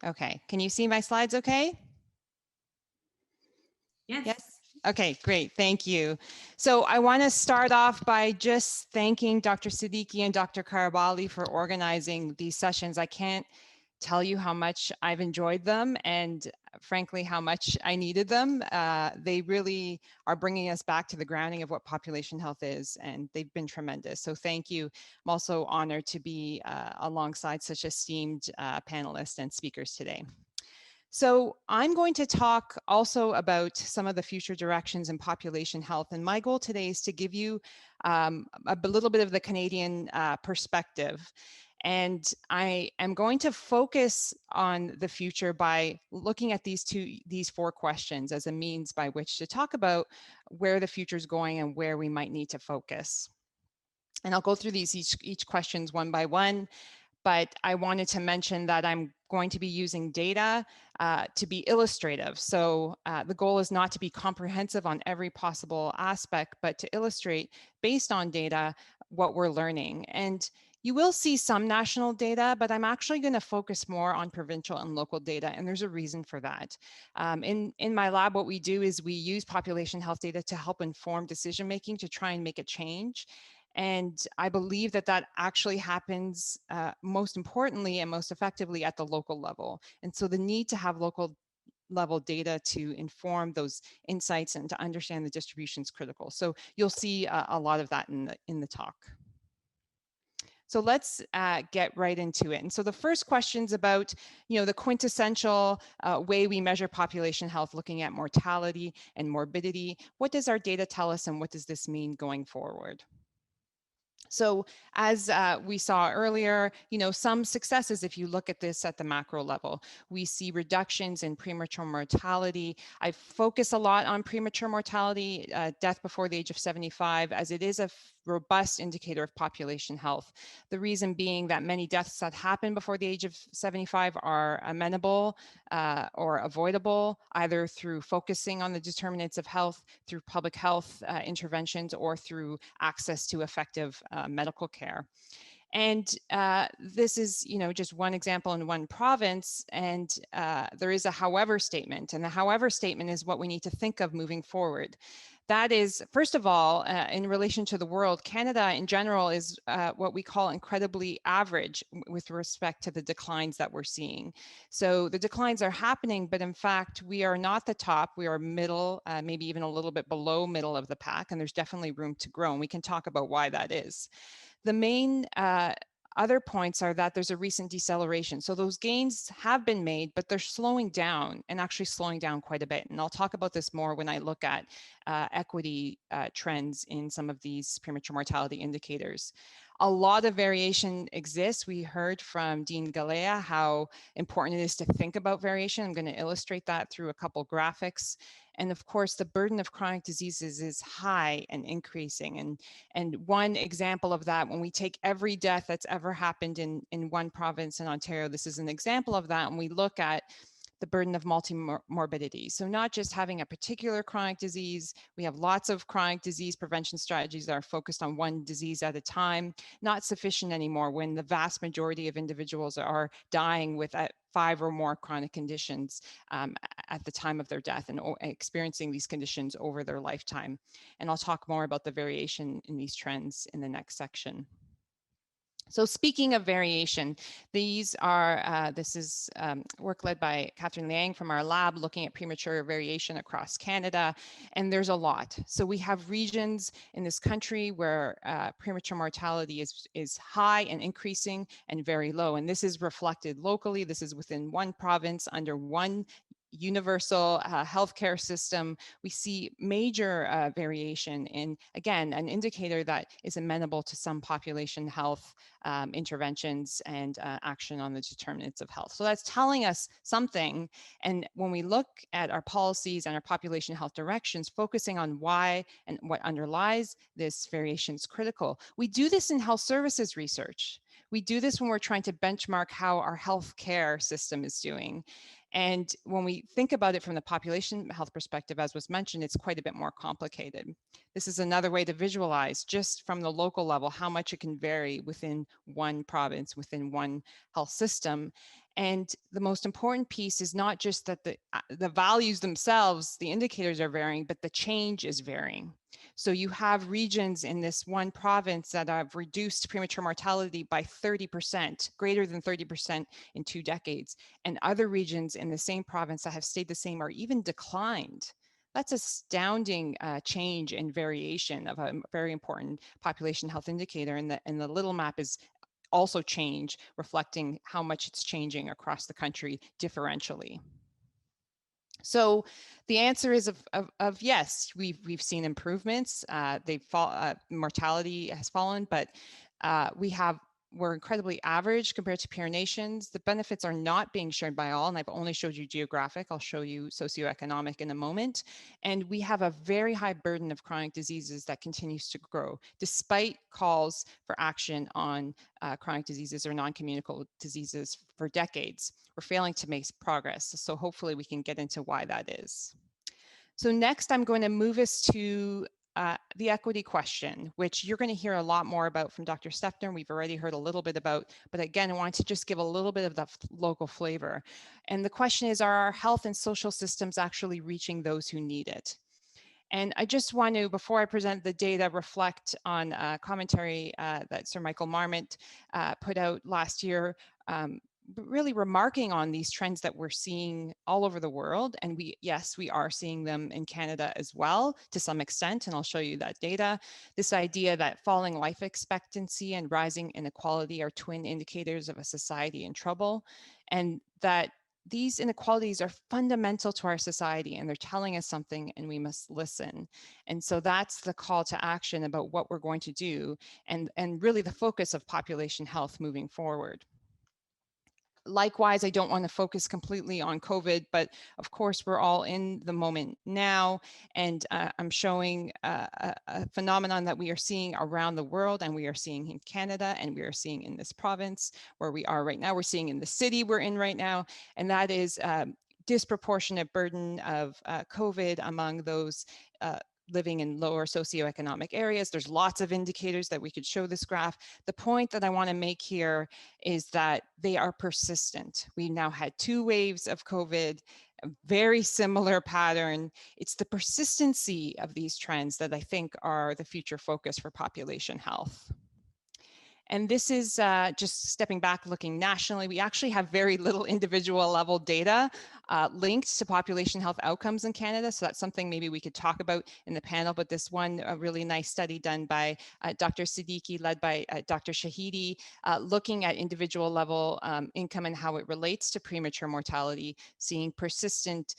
Okay, can you see my slides okay? Yes. Yes. Okay, great. Thank you. So I want to start off by just thanking Dr. Siddiqui and Dr. Karabali for organizing these sessions. I can't tell you how much I've enjoyed them, and frankly, how much I needed them. They really are bringing us back to the grounding of what population health is, and they've been tremendous. So thank you. I'm also honored to be alongside such esteemed panelists and speakers today. So I'm going to talk also about some of the future directions in population health. And my goal today is to give you a little bit of the Canadian perspective. And I am going to focus on the future by looking at these 4 questions as a means by which to talk about where the future is going and where we might need to focus. And I'll go through these each questions one by one. But I wanted to mention that I'm going to be using data to be illustrative. So the goal is not to be comprehensive on every possible aspect, but to illustrate based on data what we're learning. And you will see some national data, but I'm actually going to focus more on provincial and local data, and there's a reason for that. In my lab, what we do is we use population health data to help inform decision-making to try and make a change. And I believe that that actually happens most importantly and most effectively at the local level. And so the need to have local level data to inform those insights and to understand the distribution is critical. So you'll see a lot of that in the talk. So let's get right into it. And so the first question is about, the quintessential way we measure population health, looking at mortality and morbidity. What does our data tell us, and what does this mean going forward? So as we saw earlier, some successes, if you look at this at the macro level, we see reductions in premature mortality. I focus a lot on premature mortality, death before the age of 75, as it is a robust indicator of population health. The reason being that many deaths that happen before the age of 75 are amenable or avoidable, either through focusing on the determinants of health, through public health interventions, or through access to effective medical care. And this is, just one example in one province, and there is a however statement, and the however statement is what we need to think of moving forward. That is, first of all, in relation to the world, Canada in general is what we call incredibly average with respect to the declines that we're seeing. So the declines are happening, but in fact, we are not the top. We are middle, maybe even a little bit below middle of the pack, and there's definitely room to grow. And we can talk about why that is. The main other points are that there's a recent deceleration. So those gains have been made, but they're slowing down, and actually slowing down quite a bit. And I'll talk about this more when I look at equity trends in some of these premature mortality indicators. A lot of variation exists. We heard from Dean Galea how important it is to think about variation. I'm going to illustrate that through a couple graphics. And of course, the burden of chronic diseases is high and increasing. And one example of that, when we take every death that's ever happened in one province in Ontario, this is an example of that, and we look at the burden of multi-morbidity. So not just having a particular chronic disease, we have lots of chronic disease prevention strategies that are focused on one disease at a time, not sufficient anymore when the vast majority of individuals are dying with 5 or more chronic conditions at the time of their death, and experiencing these conditions over their lifetime. And I'll talk more about the variation in these trends in the next section. So speaking of variation, these are, this is work led by Catherine Liang from our lab looking at premature variation across Canada, and there's a lot. So we have regions in this country where premature mortality is high and increasing, and very low. And this is reflected locally. This is within one province under one universal healthcare system. We see major variation in, again, an indicator that is amenable to some population health interventions and action on the determinants of health. So that's telling us something. And when we look at our policies and our population health directions, focusing on why and what underlies this variation is critical. We do this in health services research. We do this when we're trying to benchmark how our healthcare system is doing. And when we think about it from the population health perspective, as was mentioned, it's quite a bit more complicated. This is another way to visualize just from the local level how much it can vary within one province, within one health system. And the most important piece is not just that the values themselves, the indicators are varying, but the change is varying. So you have regions in this one province that have reduced premature mortality by 30%, greater than 30% in 2 decades, and other regions in the same province that have stayed the same or even declined. That's astounding change and variation of a very important population health indicator. And the little map is also change, reflecting how much it's changing across the country differentially. So the answer is of yes, we've seen improvements. Mortality has fallen, but we're incredibly average compared to peer nations. The benefits are not being shared by all, and I've only showed you geographic. I'll show you socioeconomic in a moment. And we have a very high burden of chronic diseases that continues to grow, despite calls for action on chronic diseases or non-communicable diseases for decades. We're failing to make progress. So hopefully we can get into why that is. So next, I'm going to move us to the equity question, which you're going to hear a lot more about from Dr. Stepner. We've already heard a little bit about, but again, I wanted to just give a little bit of the local flavor. And the question is, are our health and social systems actually reaching those who need it? And I just want to, before I present the data, reflect on a commentary that Sir Michael Marmot put out last year, really remarking on these trends that we're seeing all over the world. And yes, we are seeing them in Canada as well, to some extent, and I'll show you that data. This idea that falling life expectancy and rising inequality are twin indicators of a society in trouble, and that these inequalities are fundamental to our society, and they're telling us something, and we must listen. And so that's the call to action about what we're going to do, and really the focus of population health moving forward. Likewise, I don't want to focus completely on COVID, but of course, we're all in the moment now. And I'm showing a phenomenon that we are seeing around the world, and we are seeing in Canada, and we are seeing in this province where we are right now. We're seeing in the city we're in right now, and that is disproportionate burden of COVID among those living in lower socioeconomic areas. There's lots of indicators that we could show this graph. The point that I want to make here is that they are persistent. We now had 2 waves of COVID, a very similar pattern. It's the persistency of these trends that I think are the future focus for population health. And this is just stepping back, looking nationally. We actually have very little individual level data linked to population health outcomes in Canada. So that's something maybe we could talk about in the panel. But this one, a really nice study done by Dr. Siddiqui, led by Dr. Shahidi, looking at individual level income and how it relates to premature mortality, seeing persistent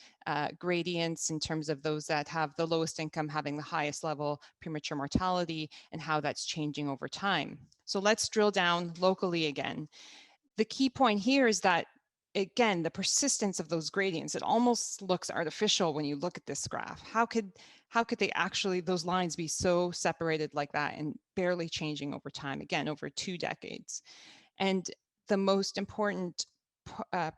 gradients in terms of those that have the lowest income having the highest level premature mortality, and how that's changing over time. So let's drill down locally again. The key point here is that, again, the persistence of those gradients, it almost looks artificial when you look at this graph. How could they actually, those lines be so separated like that and barely changing over time, again, over 2 decades? And the most important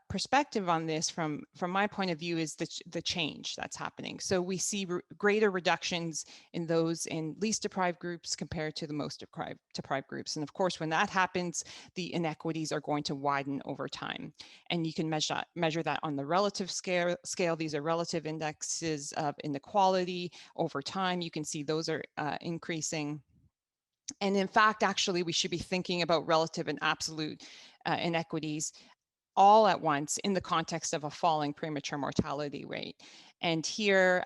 perspective on this from my point of view is the change that's happening. So we see greater reductions in those in least deprived groups compared to the most deprived groups. And of course, when that happens, the inequities are going to widen over time. And you can measure that on the relative scale. These are relative indexes of inequality over time. You can see those are increasing. And in fact, actually, we should be thinking about relative and absolute inequities all at once in the context of a falling premature mortality rate. And here,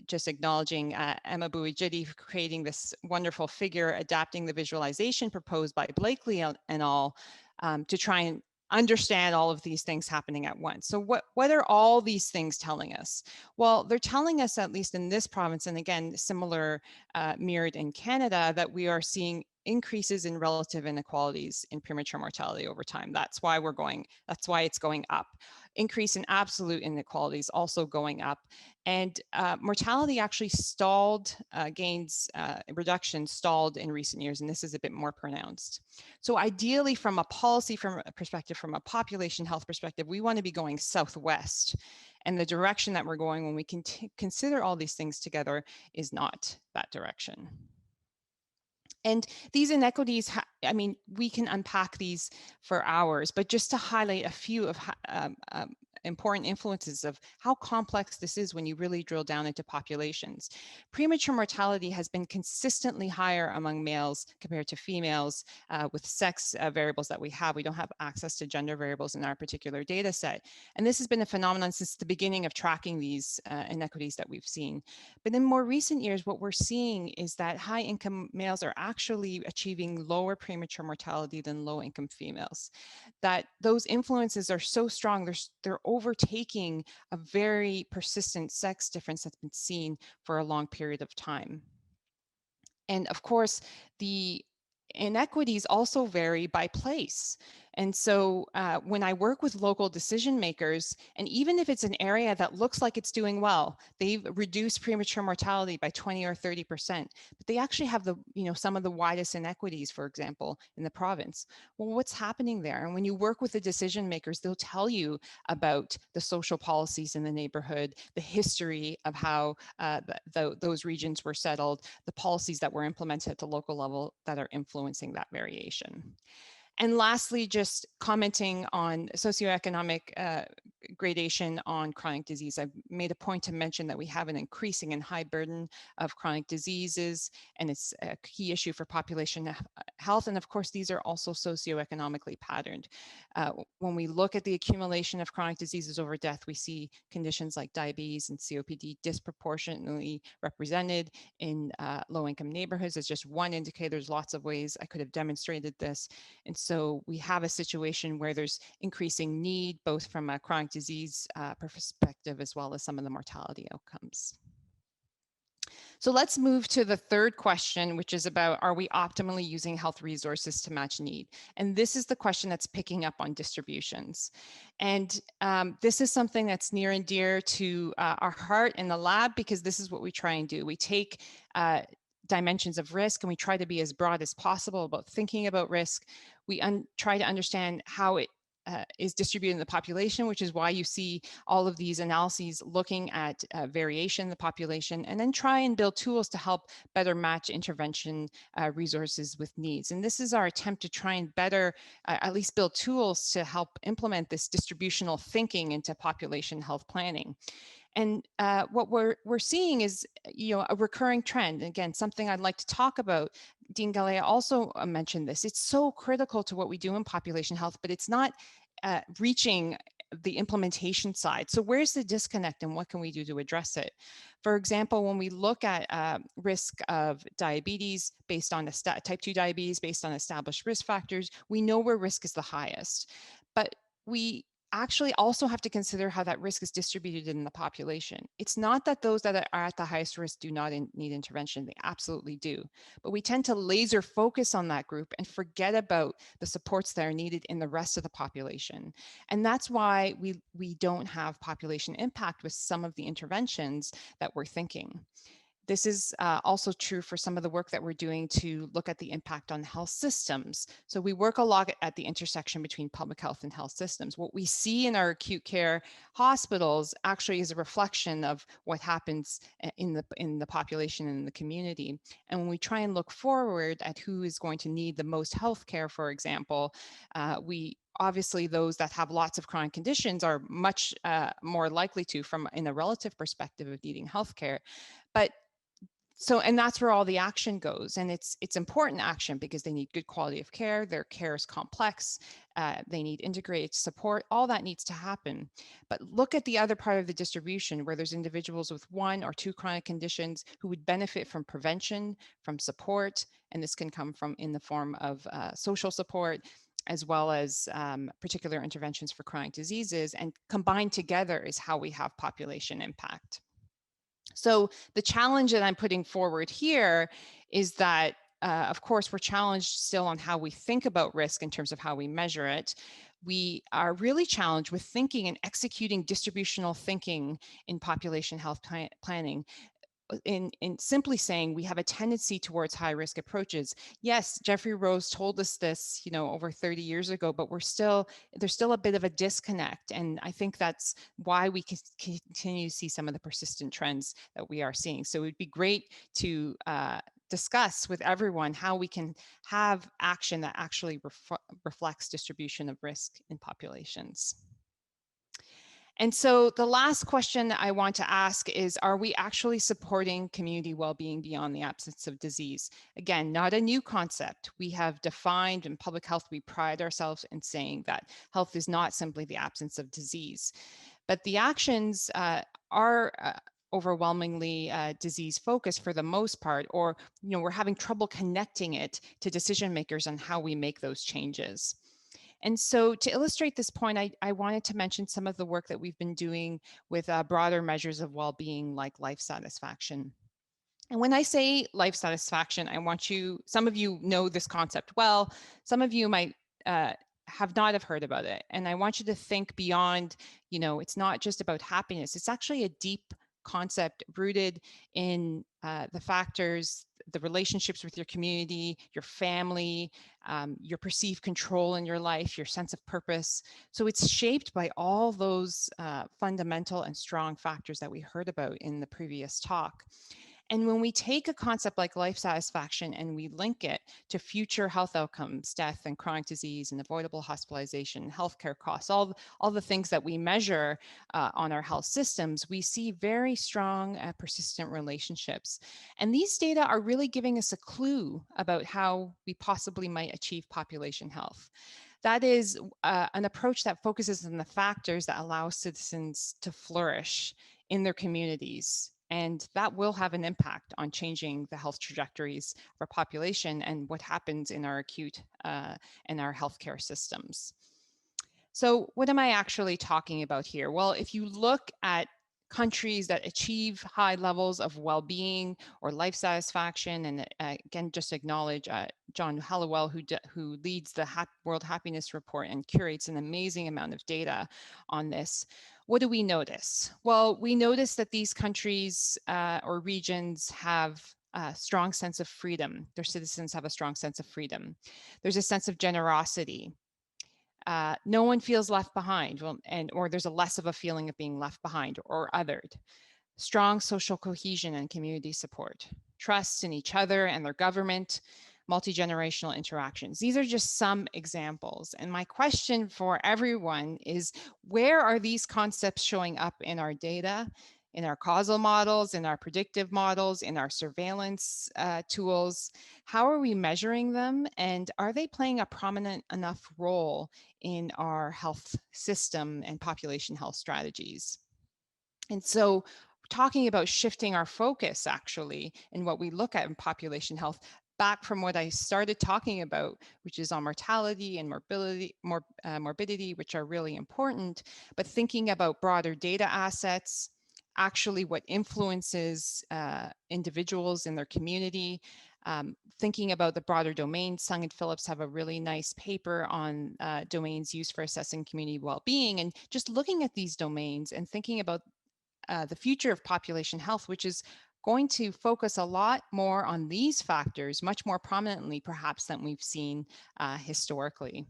just acknowledging Emma Bouijidi for creating this wonderful figure, adapting the visualization proposed by Blakely and all to try and understand all of these things happening at once. So what are all these things telling us? Well, they're telling us, at least in this province, and again, similar mirrored in Canada, that we are seeing increases in relative inequalities in premature mortality over time. That's why it's going up. Increase in absolute inequalities also going up. And mortality actually stalled, reduction stalled in recent years, and this is a bit more pronounced. So ideally, from a policy perspective, from a population health perspective, we want to be going southwest. And the direction that we're going when we can consider all these things together is not that direction. And these inequities, I mean, we can unpack these for hours, but just to highlight a few of important influences of how complex this is when you really drill down into populations. Premature mortality has been consistently higher among males compared to females with sex variables that we have. We don't have access to gender variables in our particular data set. And this has been a phenomenon since the beginning of tracking these inequities that we've seen. But in more recent years, what we're seeing is that high income males are actually achieving lower premature mortality than low income females. That those influences are so strong, they're overtaking a very persistent sex difference that's been seen for a long period of time. And of course, the inequities also vary by place. And so when I work with local decision makers, and even if it's an area that looks like it's doing well, they've reduced premature mortality by 20 or 30%, but they actually have some of the widest inequities, for example, in the province. Well, what's happening there? And when you work with the decision makers, they'll tell you about the social policies in the neighborhood, the history of how those regions were settled, the policies that were implemented at the local level that are influencing that variation. And lastly, just commenting on socioeconomic gradation on chronic disease. I've made a point to mention that we have an increasing and high burden of chronic diseases, and it's a key issue for population health. And of course, these are also socioeconomically patterned. When we look at the accumulation of chronic diseases over death, we see conditions like diabetes and COPD disproportionately represented in low-income neighborhoods. As just one indicator, there's lots of ways I could have demonstrated this. And so we have a situation where there's increasing need, both from a chronic chronic disease perspective, as well as some of the mortality outcomes. So let's move to the third question, which is about, are we optimally using health resources to match need? And this is the question that's picking up on distributions. And this is something that's near and dear to our heart in the lab, because this is what we try and do. We take dimensions of risk and we try to be as broad as possible about thinking about risk. We try to understand how it is distributed in the population, which is why you see all of these analyses looking at variation in the population, and then try and build tools to help better match intervention resources with needs. And this is our attempt to try and better, at least build tools to help implement this distributional thinking into population health planning. And what we're seeing is, a recurring trend. Again, something I'd like to talk about. Dean Galea also mentioned this. It's so critical to what we do in population health, but it's not reaching the implementation side. So where's the disconnect, and what can we do to address it? For example, when we look at risk of diabetes based on type 2 diabetes based on established risk factors, we know where risk is the highest, but we actually also have to consider how that risk is distributed in the population. It's not that those that are at the highest risk do not need intervention. They absolutely do. But we tend to laser focus on that group and forget about the supports that are needed in the rest of the population. And that's why we don't have population impact with some of the interventions that we're thinking. This is also true for some of the work that we're doing to look at the impact on health systems. So we work a lot at the intersection between public health and health systems. What we see in our acute care hospitals actually is a reflection of what happens in the population and in the community. And when we try and look forward at who is going to need the most health care, for example, obviously, those that have lots of chronic conditions are much more likely to, in a relative perspective, of needing healthcare. But and that's where all the action goes, and it's important action because they need good quality of care. Their care is complex. They need integrated support. All that needs to happen. But look at the other part of the distribution, where there's individuals with 1 or 2 chronic conditions who would benefit from prevention, from support, and this can come from in the form of social support, as well as particular interventions for chronic diseases, and combined together is how we have population impact. So the challenge that I'm putting forward here is that, of course, we're challenged still on how we think about risk in terms of how we measure it. We are really challenged with thinking and executing distributional thinking in population health planning. In simply saying we have a tendency towards high risk approaches. Yes, Jeffrey Rose told us this, over 30 years ago, but there's still a bit of a disconnect. And I think that's why we continue to see some of the persistent trends that we are seeing. So it'd be great to discuss with everyone how we can have action that actually reflects distribution of risk in populations. And so the last question I want to ask is, are we actually supporting community well-being beyond the absence of disease? Again, not a new concept. We have defined in public health, we pride ourselves in saying that health is not simply the absence of disease, but the actions are overwhelmingly disease focused for the most part, or we're having trouble connecting it to decision makers on how we make those changes. And so to illustrate this point, I wanted to mention some of the work that we've been doing with broader measures of well-being, like life satisfaction. And when I say life satisfaction, I want some of you know this concept well, some of you might have not have heard about it. And I want you to think beyond, it's not just about happiness, it's actually a deep concept rooted in the factors, the relationships with your community, your family, your perceived control in your life, your sense of purpose. So it's shaped by all those fundamental and strong factors that we heard about in the previous talk. And when we take a concept like life satisfaction and we link it to future health outcomes, death and chronic disease and avoidable hospitalization, healthcare costs, all the things that we measure on our health systems, we see very strong, persistent relationships. And these data are really giving us a clue about how we possibly might achieve population health. That is an approach that focuses on the factors that allow citizens to flourish in their communities. And that will have an impact on changing the health trajectories of our population and what happens in our acute and our healthcare systems. So what am I actually talking about here? Well, if you look at countries that achieve high levels of well-being or life satisfaction, and again, just acknowledge John Hallowell, who leads the World Happiness Report and curates an amazing amount of data on this. What do we notice? Well, we notice that these countries or regions have a strong sense of freedom. Their citizens have a strong sense of freedom. There's a sense of generosity. No one feels left behind, or there's a less of a feeling of being left behind or othered. Strong social cohesion and community support, trust in each other and their government, multi-generational interactions. These are just some examples. And my question for everyone is, where are these concepts showing up in our data, in our causal models, in our predictive models, in our surveillance tools? How are we measuring them? And are they playing a prominent enough role in our health system and population health strategies? And so talking about shifting our focus actually in what we look at in population health, back from what I started talking about, which is on mortality and morbidity, which are really important, but thinking about broader data assets, actually what influences individuals in their community, thinking about the broader domains. Sung and Phillips have a really nice paper on domains used for assessing community well-being, and just looking at these domains and thinking about the future of population health, which is going to focus a lot more on these factors, much more prominently perhaps than we've seen historically.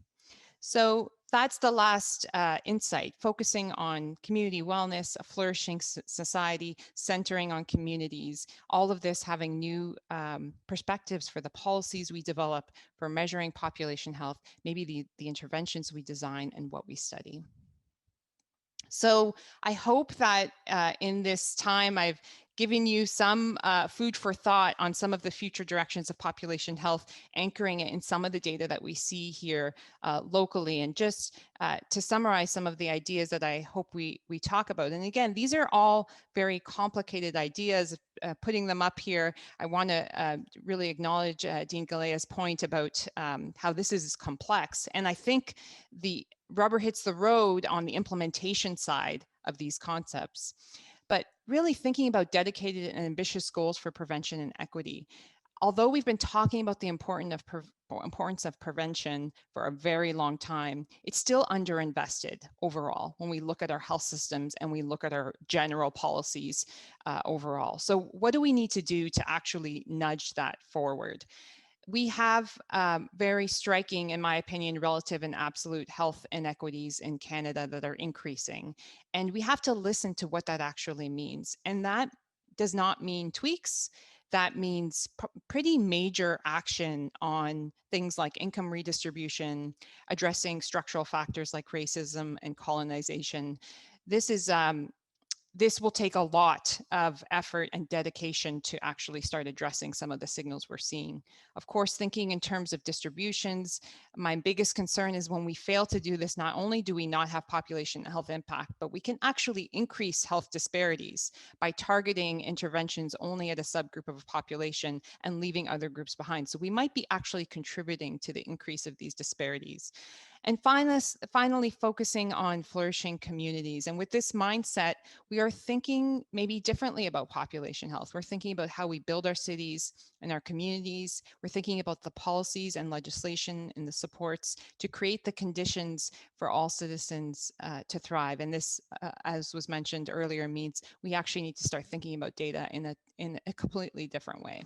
So that's the last insight, focusing on community wellness, a flourishing society, centering on communities, all of this having new perspectives for the policies we develop, for measuring population health, maybe the interventions we design and what we study. So I hope that in this time I've given you some food for thought on some of the future directions of population health, anchoring it in some of the data that we see here locally. And just to summarize some of the ideas that I hope we talk about. And again, these are all very complicated ideas. Putting them up here, I want to really acknowledge Dean Galea's point about how this is complex. And I think the rubber hits the road on the implementation side of these concepts, but really thinking about dedicated and ambitious goals for prevention and equity. Although we've been talking about the importance of prevention for a very long time, it's still underinvested overall when we look at our health systems and we look at our general policies overall. So what do we need to do to actually nudge that forward? We have very striking, in my opinion, relative and absolute health inequities in Canada that are increasing. And we have to listen to what that actually means. And that does not mean tweaks. That means pretty major action on things like income redistribution, addressing structural factors like racism and colonization. This will take a lot of effort and dedication to actually start addressing some of the signals we're seeing. Of course, thinking in terms of distributions, my biggest concern is when we fail to do this, not only do we not have population health impact, but we can actually increase health disparities by targeting interventions only at a subgroup of a population and leaving other groups behind. So we might be actually contributing to the increase of these disparities. And finally, focusing on flourishing communities. And with this mindset, we are thinking maybe differently about population health. We're thinking about how we build our cities and our communities. We're thinking about the policies and legislation and the supports to create the conditions for all citizens to thrive. And this, as was mentioned earlier, means we actually need to start thinking about data in a completely different way.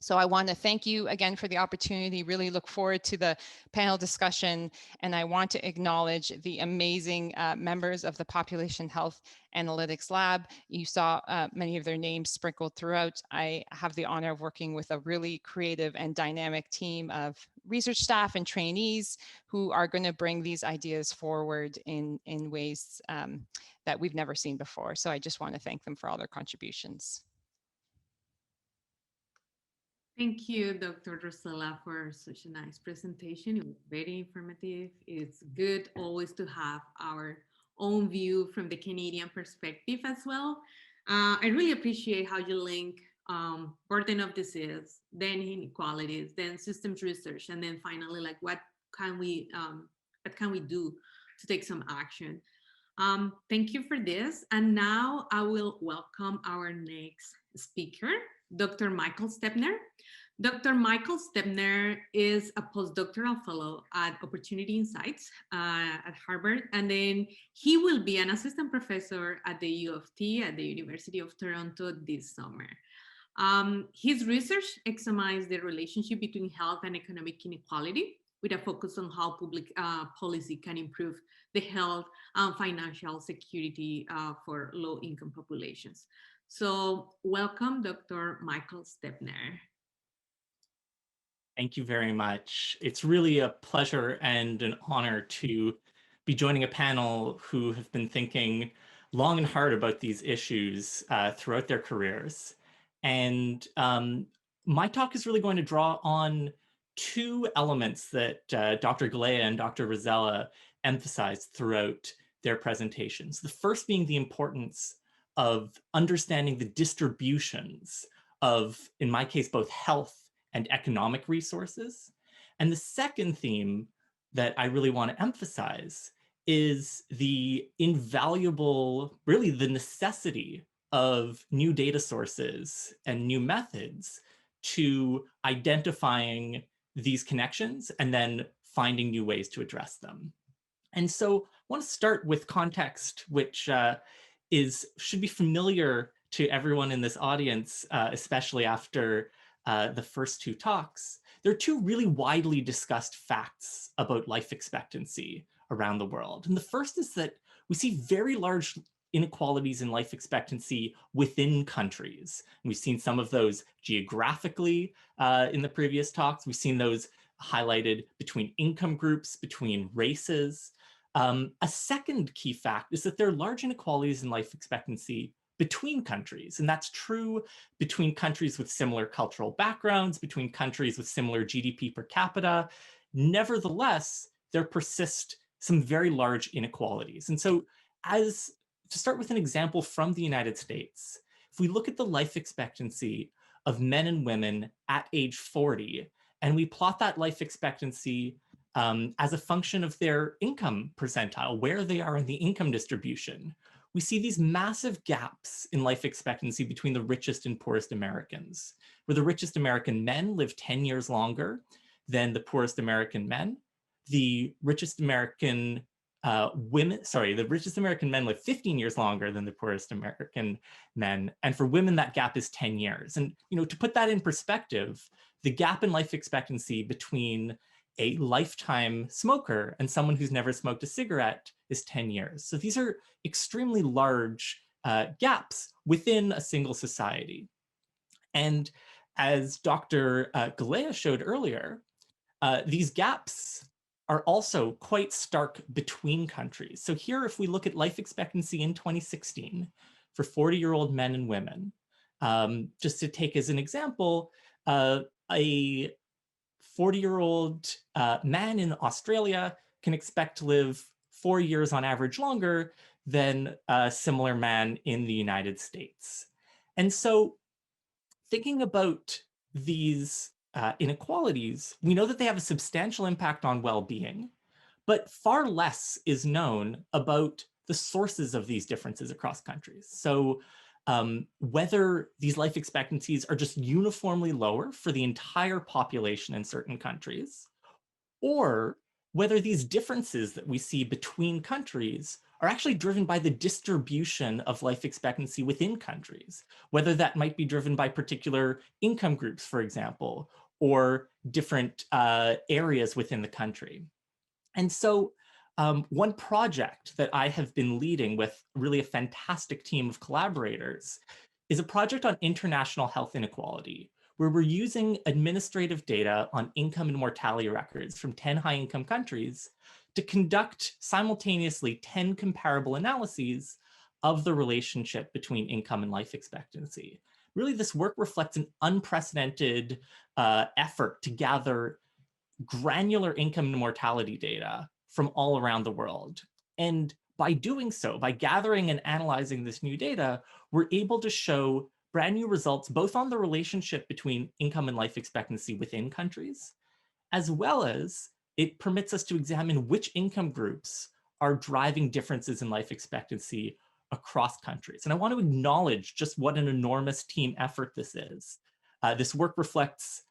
So I want to thank you again for the opportunity, really look forward to the panel discussion, and I want to acknowledge the amazing members of the Population Health Analytics Lab. You saw many of their names sprinkled throughout. I have the honor of working with a really creative and dynamic team of research staff and trainees who are going to bring these ideas forward in ways that we've never seen before. So I just want to thank them for all their contributions. Thank you, Dr. Rosella, for such a nice presentation. It was very informative. It's good always to have our own view from the Canadian perspective as well. I really appreciate how you link burden of disease, then inequalities, then systems research, and then finally, like what can we do to take some action. Thank you for this. And now I will welcome our next speaker, Dr. Michael Stepner. Dr. Michael Stepner is a postdoctoral fellow at Opportunity Insights at Harvard, and then he will be an assistant professor at the U of T at the University of Toronto this summer. His research examines the relationship between health and economic inequality, with a focus on how public policy can improve the health and financial security for low-income populations. So welcome, Dr. Michael Stepner. Thank you very much. It's really a pleasure and an honor to be joining a panel who have been thinking long and hard about these issues throughout their careers. And my talk is really going to draw on two elements that Dr. Galea and Dr. Rosella emphasized throughout their presentations. The first being the importance of understanding the distributions of, in my case, both health and economic resources. And the second theme that I really want to emphasize is the invaluable, really the necessity of new data sources and new methods to identifying these connections and then finding new ways to address them. And so I want to start with context, which should be familiar to everyone in this audience, especially after the first two talks. There are two really widely discussed facts about life expectancy around the world. And the first is that we see very large inequalities in life expectancy within countries. And we've seen some of those geographically in the previous talks. We've seen those highlighted between income groups, between races. A second key fact is that there are large inequalities in life expectancy between countries. And that's true between countries with similar cultural backgrounds, between countries with similar GDP per capita. Nevertheless, there persist some very large inequalities. And so to start with an example from the United States, if we look at the life expectancy of men and women at age 40, and we plot that life expectancy as a function of their income percentile, where they are in the income distribution, we see these massive gaps in life expectancy between the richest and poorest Americans, where the richest American men live 10 years longer than the poorest American men. The richest American the richest American men live 15 years longer than the poorest American men. And for women, that gap is 10 years. And to put that in perspective, the gap in life expectancy between a lifetime smoker and someone who's never smoked a cigarette is 10 years. So these are extremely large gaps within a single society. And as Dr. Galea showed earlier, these gaps are also quite stark between countries. So here, if we look at life expectancy in 2016 for 40-year-old men and women, just to take as an example, a 40-year-old man in Australia can expect to live 4 years on average longer than a similar man in the United States. And so thinking about these inequalities, we know that they have a substantial impact on well-being, but far less is known about the sources of these differences across countries. So whether these life expectancies are just uniformly lower for the entire population in certain countries, or whether these differences that we see between countries are actually driven by the distribution of life expectancy within countries, whether that might be driven by particular income groups, for example, or different areas within the country. And so one project that I have been leading with really a fantastic team of collaborators is a project on international health inequality, where we're using administrative data on income and mortality records from 10 high-income countries to conduct simultaneously 10 comparable analyses of the relationship between income and life expectancy. Really, this work reflects an unprecedented effort to gather granular income and mortality data from all around the world. And by doing so, by gathering and analyzing this new data, we're able to show brand new results, both on the relationship between income and life expectancy within countries, as well as it permits us to examine which income groups are driving differences in life expectancy across countries. And I want to acknowledge just what an enormous team effort this is. This work reflects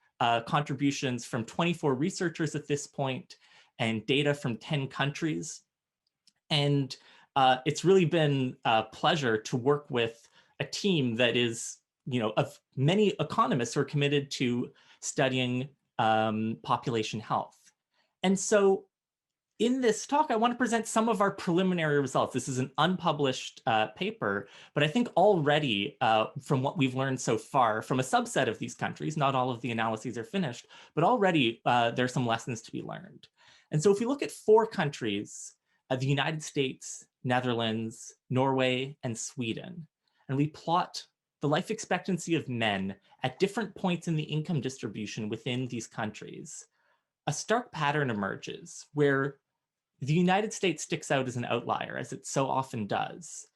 contributions from 24 researchers at this point and data from 10 countries. And it's really been a pleasure to work with a team that is, of many economists who are committed to studying population health. And so in this talk, I want to present some of our preliminary results. This is an unpublished paper, but I think already from what we've learned so far from a subset of these countries, not all of the analyses are finished, but already there are some lessons to be learned. And so if we look at 4 countries, the United States, Netherlands, Norway, and Sweden, and we plot the life expectancy of men at different points in the income distribution within these countries, a stark pattern emerges where the United States sticks out as an outlier, as it so often does.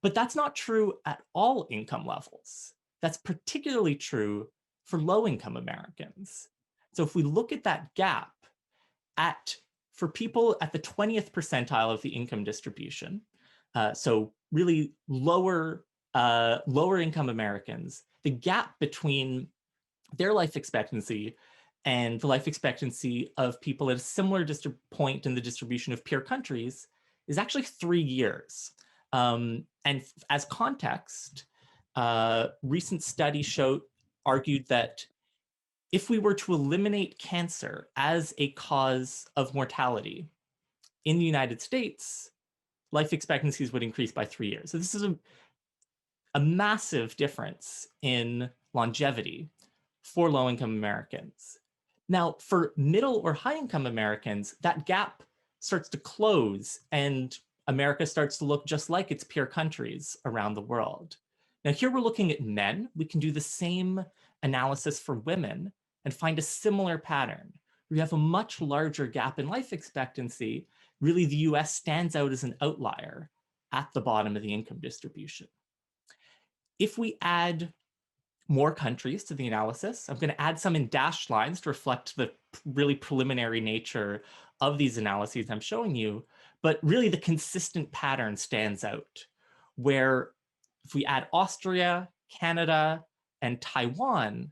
But that's not true at all income levels. That's particularly true for low-income Americans. So if we look at that gap for people at the 20th percentile of the income distribution, so really lower income Americans, the gap between their life expectancy and the life expectancy of people at a similar point in the distribution of peer countries is actually 3 years. And as context, recent studies argued that if we were to eliminate cancer as a cause of mortality in the United States, life expectancies would increase by 3 years. So this is a massive difference in longevity for low-income Americans. Now, for middle or high-income Americans, that gap starts to close and America starts to look just like its peer countries around the world. Now, here we're looking at men. We can do the same analysis for women and find a similar pattern. We have a much larger gap in life expectancy. Really, the US stands out as an outlier at the bottom of the income distribution. If we add more countries to the analysis, I'm going to add some in dashed lines to reflect the really preliminary nature of these analyses I'm showing you, but really the consistent pattern stands out, where if we add Austria, Canada, and Taiwan,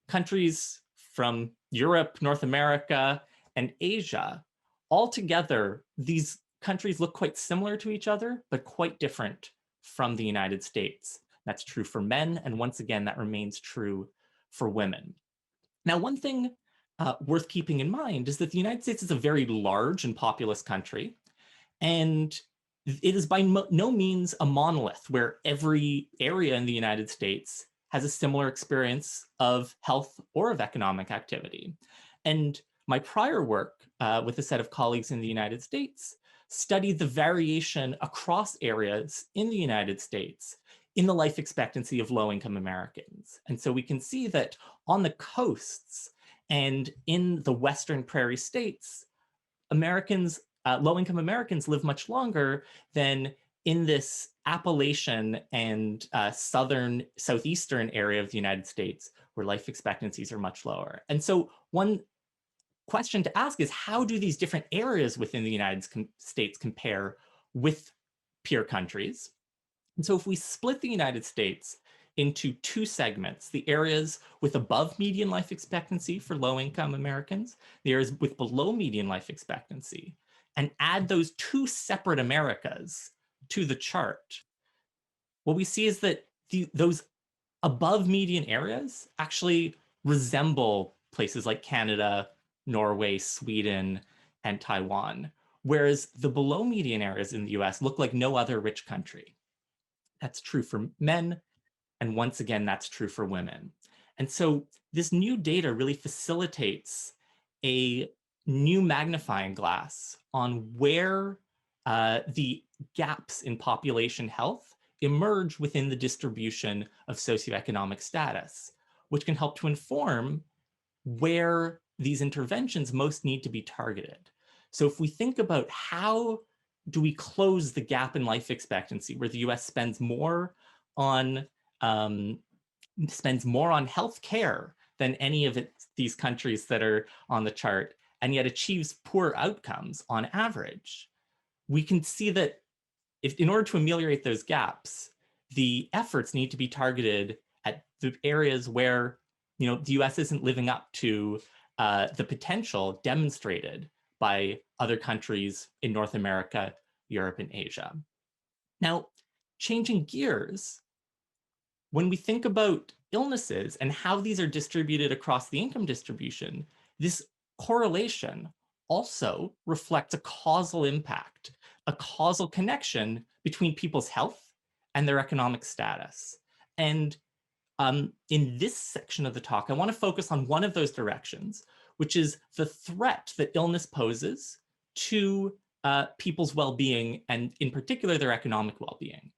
countries from Europe, North America, and Asia, altogether, these countries look quite similar to each other, but quite different from the United States. That's true for men, and once again, that remains true for women. Now, one thing worth keeping in mind is that the United States is a very large and populous country, and it is by no means a monolith where every area in the United States has a similar experience of health or of economic activity. And my prior work with a set of colleagues in the United States studied the variation across areas in the United States in the life expectancy of low-income Americans. And so we can see that on the coasts and in the Western prairie states, low-income Americans live much longer than in this Appalachian and southeastern area of the United States, where life expectancies are much lower. And so one question to ask is, how do these different areas within the United States compare with peer countries? And so if we split the United States into 2 segments, the areas with above median life expectancy for low-income Americans, the areas with below median life expectancy, and add those 2 separate Americas to the chart, what we see is that those above median areas actually resemble places like Canada, Norway, Sweden, and Taiwan, whereas the below median areas in the US look like no other rich country. That's true for men, and once again, that's true for women. And so this new data really facilitates a new magnifying glass on where the gaps in population health emerge within the distribution of socioeconomic status, which can help to inform where these interventions most need to be targeted. So if we think about how do we close the gap in life expectancy, where the US spends more on health care than any of these countries that are on the chart, and yet achieves poor outcomes on average. we can see that in order to ameliorate those gaps, the efforts need to be targeted at the areas where the US isn't living up to the potential demonstrated by other countries in North America, Europe, and Asia. Now, changing gears, when we think about illnesses and how these are distributed across the income distribution, this correlation also reflects a causal impact, a causal connection between people's health and their economic status. And in this section of the talk, I want to focus on one of those directions, which is the threat that illness poses to people's well-being, and in particular, their economic well-being.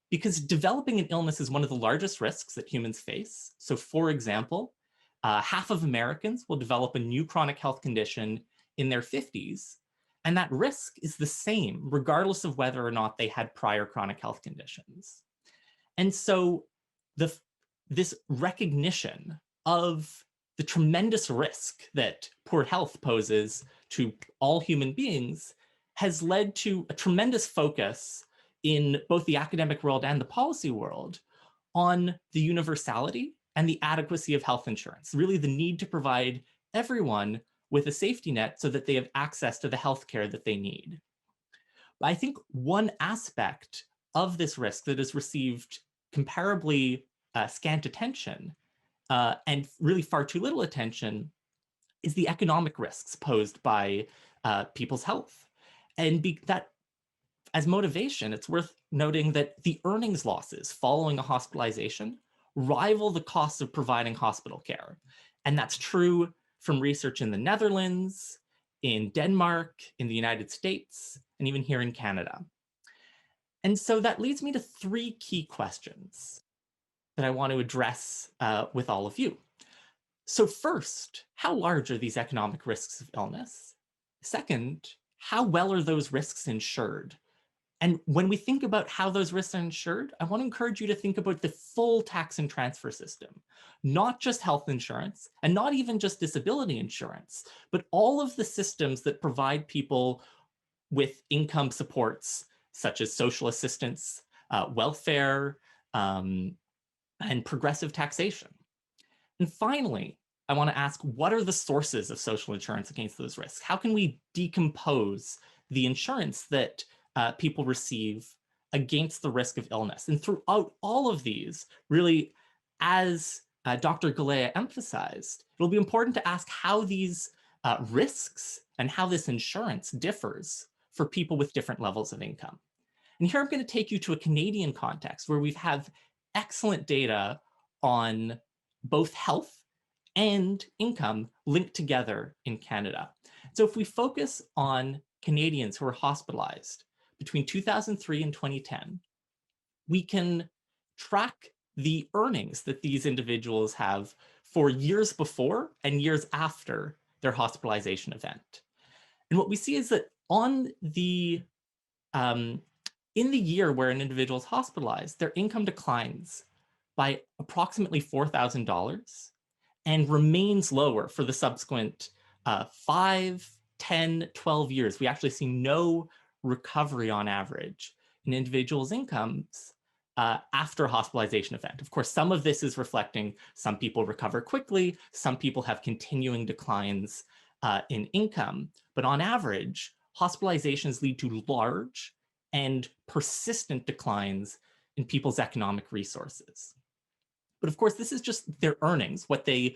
Because developing an illness is one of the largest risks that humans face. So for example, half of Americans will develop a new chronic health condition in their 50s, and that risk is the same regardless of whether or not they had prior chronic health conditions. And so this recognition of the tremendous risk that poor health poses to all human beings has led to a tremendous focus in both the academic world and the policy world on the universality and the adequacy of health insurance, really the need to provide everyone with a safety net so that they have access to the healthcare that they need. But I think one aspect of this risk that has received comparably scant attention and really far too little attention is the economic risks posed by people's health. And that as motivation, it's worth noting that the earnings losses following a hospitalization rival the costs of providing hospital care. And that's true from research in the Netherlands, in Denmark, in the United States, and even here in Canada. And so that leads me to three key questions that I want to address with all of you. So first, how large are these economic risks of illness? Second, how well are those risks insured? And when we think about how those risks are insured, I want to encourage you to think about the full tax and transfer system, not just health insurance and not even just disability insurance, but all of the systems that provide people with income supports, such as social assistance, welfare, and progressive taxation. And finally, I want to ask, what are the sources of social insurance against those risks? How can we decompose the insurance that people receive against the risk of illness? And throughout all of these, really, as Dr. Galea emphasized, it'll be important to ask how these risks and how this insurance differs for people with different levels of income. And here I'm going to take you to a Canadian context where we have excellent data on both health and income linked together in Canada. So if we focus on Canadians who are hospitalized between 2003 and 2010, we can track the earnings that these individuals have for years before and years after their hospitalization event. And what we see is that in the year where an individual is hospitalized, their income declines by approximately $4,000 and remains lower for the subsequent 5, 10, 12 years. We actually see no recovery on average in individuals' incomes after a hospitalization event. Of course, some of this is reflecting some people recover quickly, some people have continuing declines in income, but on average, hospitalizations lead to large and persistent declines in people's economic resources. But of course, this is just their earnings, what they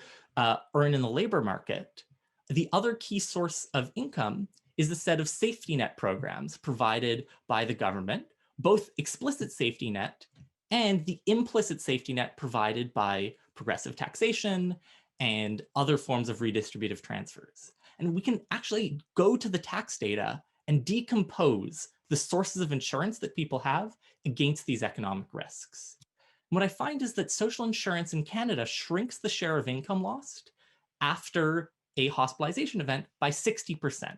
earn in the labor market. The other key source of income is the set of safety net programs provided by the government, both explicit safety net and the implicit safety net provided by progressive taxation and other forms of redistributive transfers. And we can actually go to the tax data and decompose the sources of insurance that people have against these economic risks. And what I find is that social insurance in Canada shrinks the share of income lost after a hospitalization event by 60%.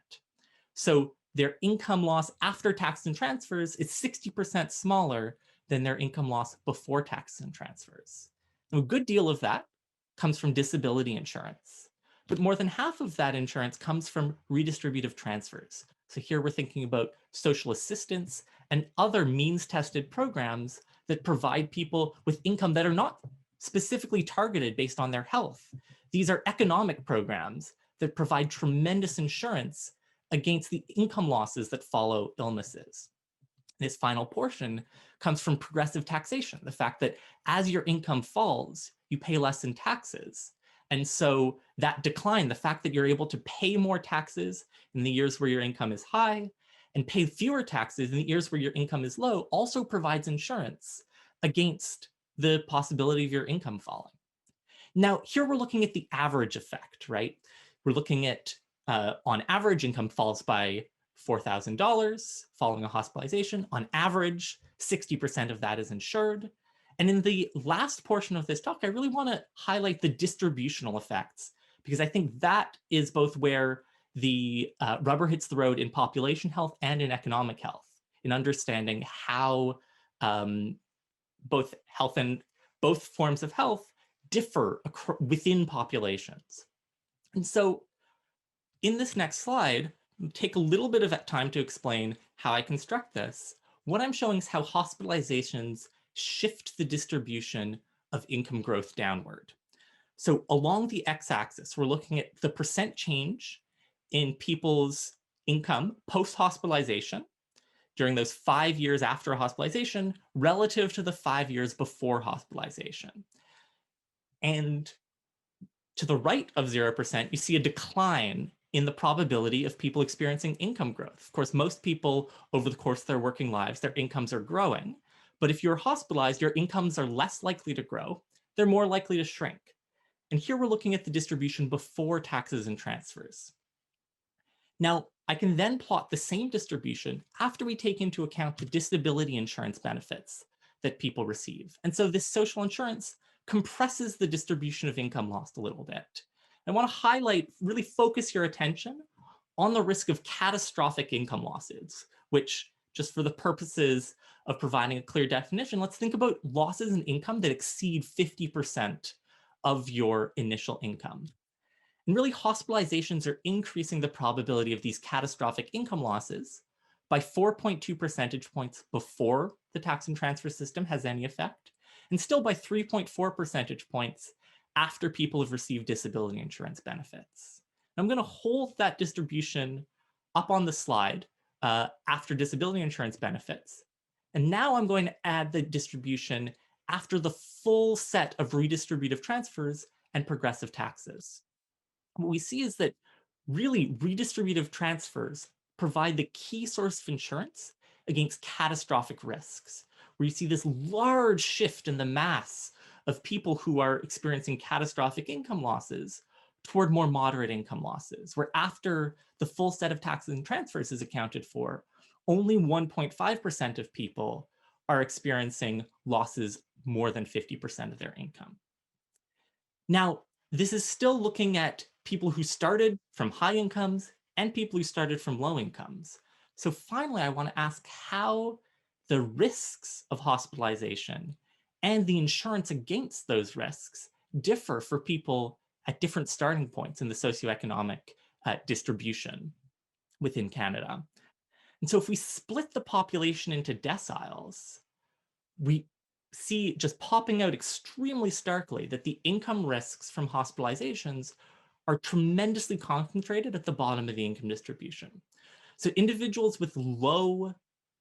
So their income loss after tax and transfers is 60% smaller than their income loss before tax and transfers. Now, a good deal of that comes from disability insurance, but more than half of that insurance comes from redistributive transfers, So here we're thinking about social assistance and other means-tested programs that provide people with income that are not specifically targeted based on their health. These are economic programs that provide tremendous insurance against the income losses that follow illnesses. This final portion comes from progressive taxation, the fact that as your income falls, you pay less in taxes. And so that decline, the fact that you're able to pay more taxes in the years where your income is high and pay fewer taxes in the years where your income is low, also provides insurance against the possibility of your income falling. Now, here we're looking at the average effect, right? We're looking at, on average, income falls by $4,000 following a hospitalization. On average, 60% of that is insured. And in the last portion of this talk, I really want to highlight the distributional effects, because I think that is both where the rubber hits the road in population health and in economic health, in understanding how both forms of health differ within populations. And so in this next slide, take a little bit of time to explain how I construct this. What I'm showing is how hospitalizations shift the distribution of income growth downward. So along the x-axis, we're looking at the percent change in people's income post-hospitalization during those 5 years after a hospitalization relative to the 5 years before hospitalization. And to the right of 0%, you see a decline in the probability of people experiencing income growth. Of course, most people over the course of their working lives, their incomes are growing. But if you're hospitalized, your incomes are less likely to grow. They're more likely to shrink. And here we're looking at the distribution before taxes and transfers. Now, I can then plot the same distribution after we take into account the disability insurance benefits that people receive. And so this social insurance compresses the distribution of income lost a little bit. I want to highlight, really focus your attention on the risk of catastrophic income losses, which, just for the purposes of providing a clear definition, let's think about losses in income that exceed 50% of your initial income. And really, hospitalizations are increasing the probability of these catastrophic income losses by 4.2 percentage points before the tax and transfer system has any effect, and still by 3.4 percentage points after people have received disability insurance benefits. I'm going to hold that distribution up on the slide after disability insurance benefits. And now I'm going to add the distribution after the full set of redistributive transfers and progressive taxes. What we see is that really redistributive transfers provide the key source of insurance against catastrophic risks, where you see this large shift in the mass of people who are experiencing catastrophic income losses toward more moderate income losses, where after the full set of taxes and transfers is accounted for, only 1.5% of people are experiencing losses more than 50% of their income. Now, this is still looking at people who started from high incomes and people who started from low incomes. So finally, I want to ask how the risks of hospitalization and the insurance against those risks differ for people at different starting points in the socioeconomic distribution within Canada. And so if we split the population into deciles, we see just popping out extremely starkly that the income risks from hospitalizations are tremendously concentrated at the bottom of the income distribution. So individuals with low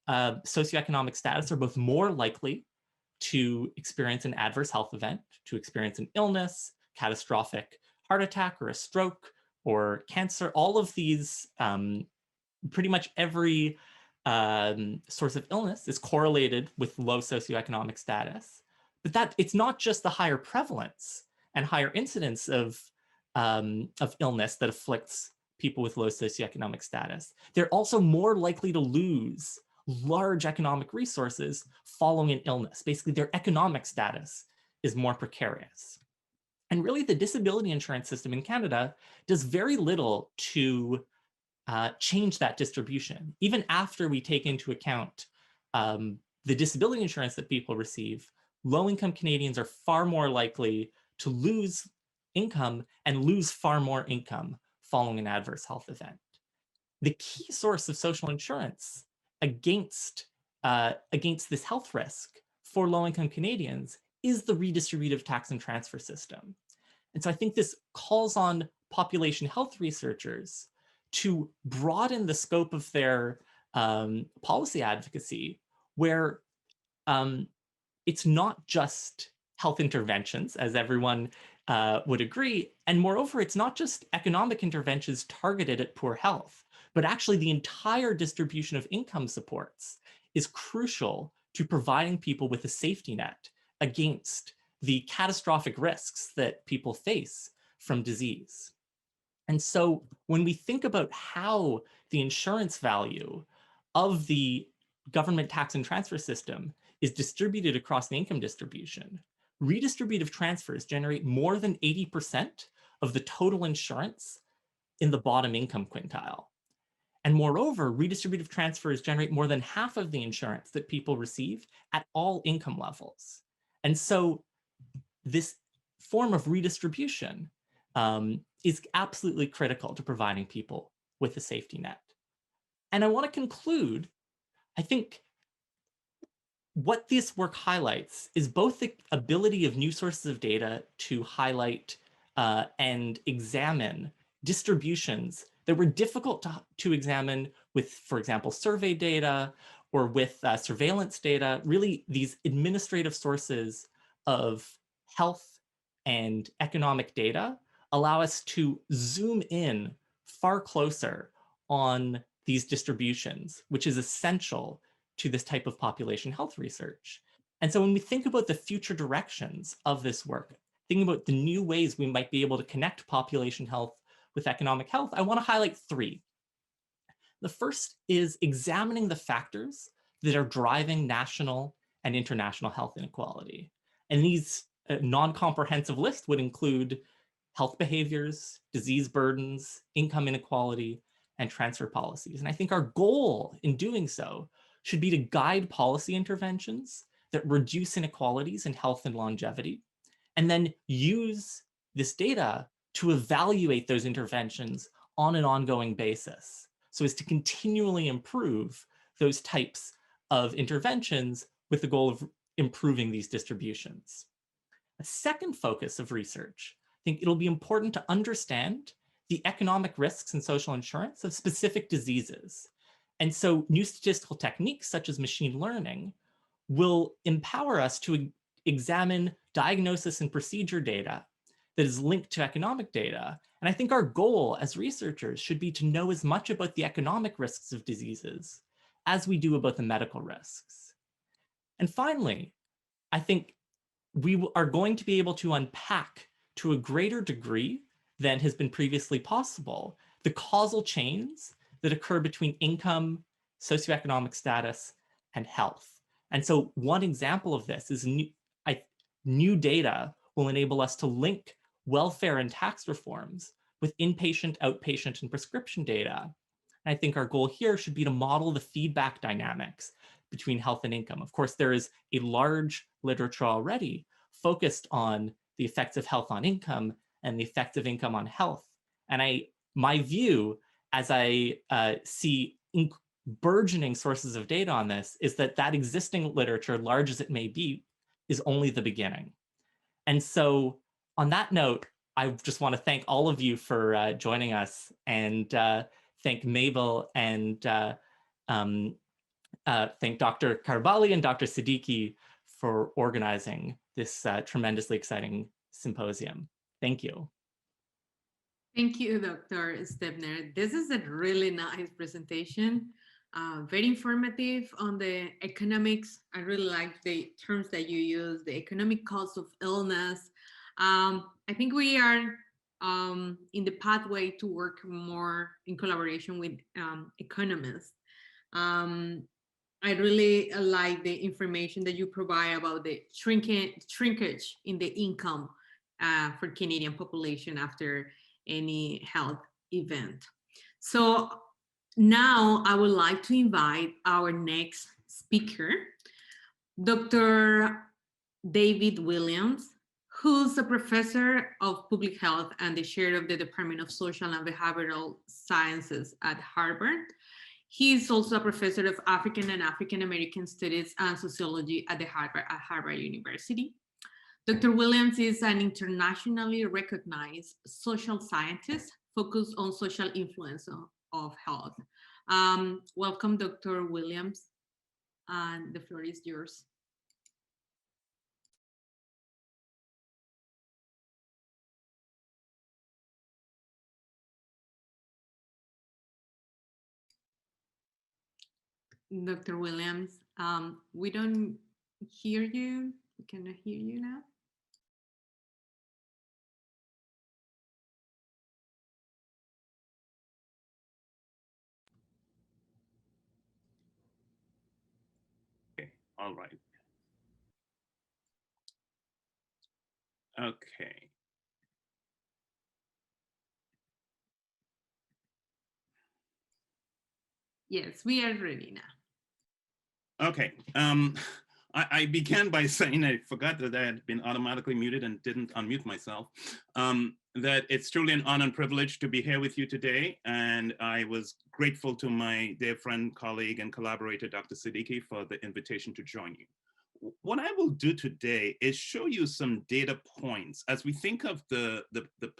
socioeconomic status are both more likely to experience an adverse health event, to experience an illness, catastrophic heart attack or a stroke or cancer. All of these, pretty much every source of illness is correlated with low socioeconomic status. But that it's not just the higher prevalence and higher incidence of illness that afflicts people with low socioeconomic status. They're also more likely to lose large economic resources following an illness. Basically, their economic status is more precarious. And really, the disability insurance system in Canada does very little to change that distribution. Even after we take into account the disability insurance that people receive, low-income Canadians are far more likely to lose income and lose far more income following an adverse health event. the key source of social insurance against this health risk for low-income Canadians is the redistributive tax and transfer system. And so I think this calls on population health researchers to broaden the scope of their policy advocacy, where it's not just health interventions, as everyone would agree. And moreover, it's not just economic interventions targeted at poor health, but actually the entire distribution of income supports is crucial to providing people with a safety net against the catastrophic risks that people face from disease. And so when we think about how the insurance value of the government tax and transfer system is distributed across the income distribution, redistributive transfers generate more than 80% of the total insurance in the bottom income quintile. And moreover, redistributive transfers generate more than half of the insurance that people receive at all income levels. And so this form of redistribution is absolutely critical to providing people with a safety net. And I want to conclude, I think what this work highlights is both the ability of new sources of data to highlight and examine distributions that were difficult to examine with, for example, survey data or with surveillance data, really these administrative sources of health and economic data allow us to zoom in far closer on these distributions, which is essential to this type of population health research. And so when we think about the future directions of this work, thinking about the new ways we might be able to connect population health with economic health, I want to highlight three. The first is examining the factors that are driving national and international health inequality. And these non-comprehensive lists would include health behaviors, disease burdens, income inequality, and transfer policies. And I think our goal in doing so should be to guide policy interventions that reduce inequalities in health and longevity, and then use this data to evaluate those interventions on an ongoing basis, so as to continually improve those types of interventions with the goal of improving these distributions. A second focus of research, I think it'll be important to understand the economic risks in social insurance of specific diseases. And so new statistical techniques such as machine learning will empower us to examine diagnosis and procedure data that is linked to economic data. And I think our goal as researchers should be to know as much about the economic risks of diseases as we do about the medical risks. And finally, I think we are going to be able to unpack to a greater degree than has been previously possible the causal chains that occur between income, socioeconomic status, and health. And so one example of this is new data will enable us to link welfare and tax reforms with inpatient, outpatient, and prescription data. And I think our goal here should be to model the feedback dynamics between health and income. Of course, there is a large literature already focused on the effects of health on income and the effects of income on health. And my view, as I see burgeoning sources of data on this, is that existing literature, large as it may be, is only the beginning. And so on that note, I just want to thank all of you for joining us, and thank Mabel and thank Dr. Karbali and Dr. Siddiqui for organizing this tremendously exciting symposium. Thank you. Thank you, Dr. Stebner. This is a really nice presentation, very informative on the economics. I really like the terms that you use, the economic cost of illness. I think we are in the pathway to work more in collaboration with economists. I really like the information that you provide about the shrinkage in the income for Canadian population after any health event. So now I would like to invite our next speaker, Dr. David Williams, who's a professor of public health and the chair of the Department of Social and Behavioral Sciences at Harvard. He is also a professor of African and African American Studies and Sociology at Harvard University. Dr. Williams is an internationally recognized social scientist focused on social influence of health. Welcome, Dr. Williams, and the floor is yours. Dr. Williams, we don't hear you. We cannot hear you now. Okay, all right. Okay. Yes, we are ready now. Okay. I began by saying I forgot that I had been automatically muted and didn't unmute myself. That it's truly an honor and privilege to be here with you today. And I was grateful to my dear friend, colleague, and collaborator, Dr. Siddiqui, for the invitation to join you. What I will do today is show you some data points as we think of the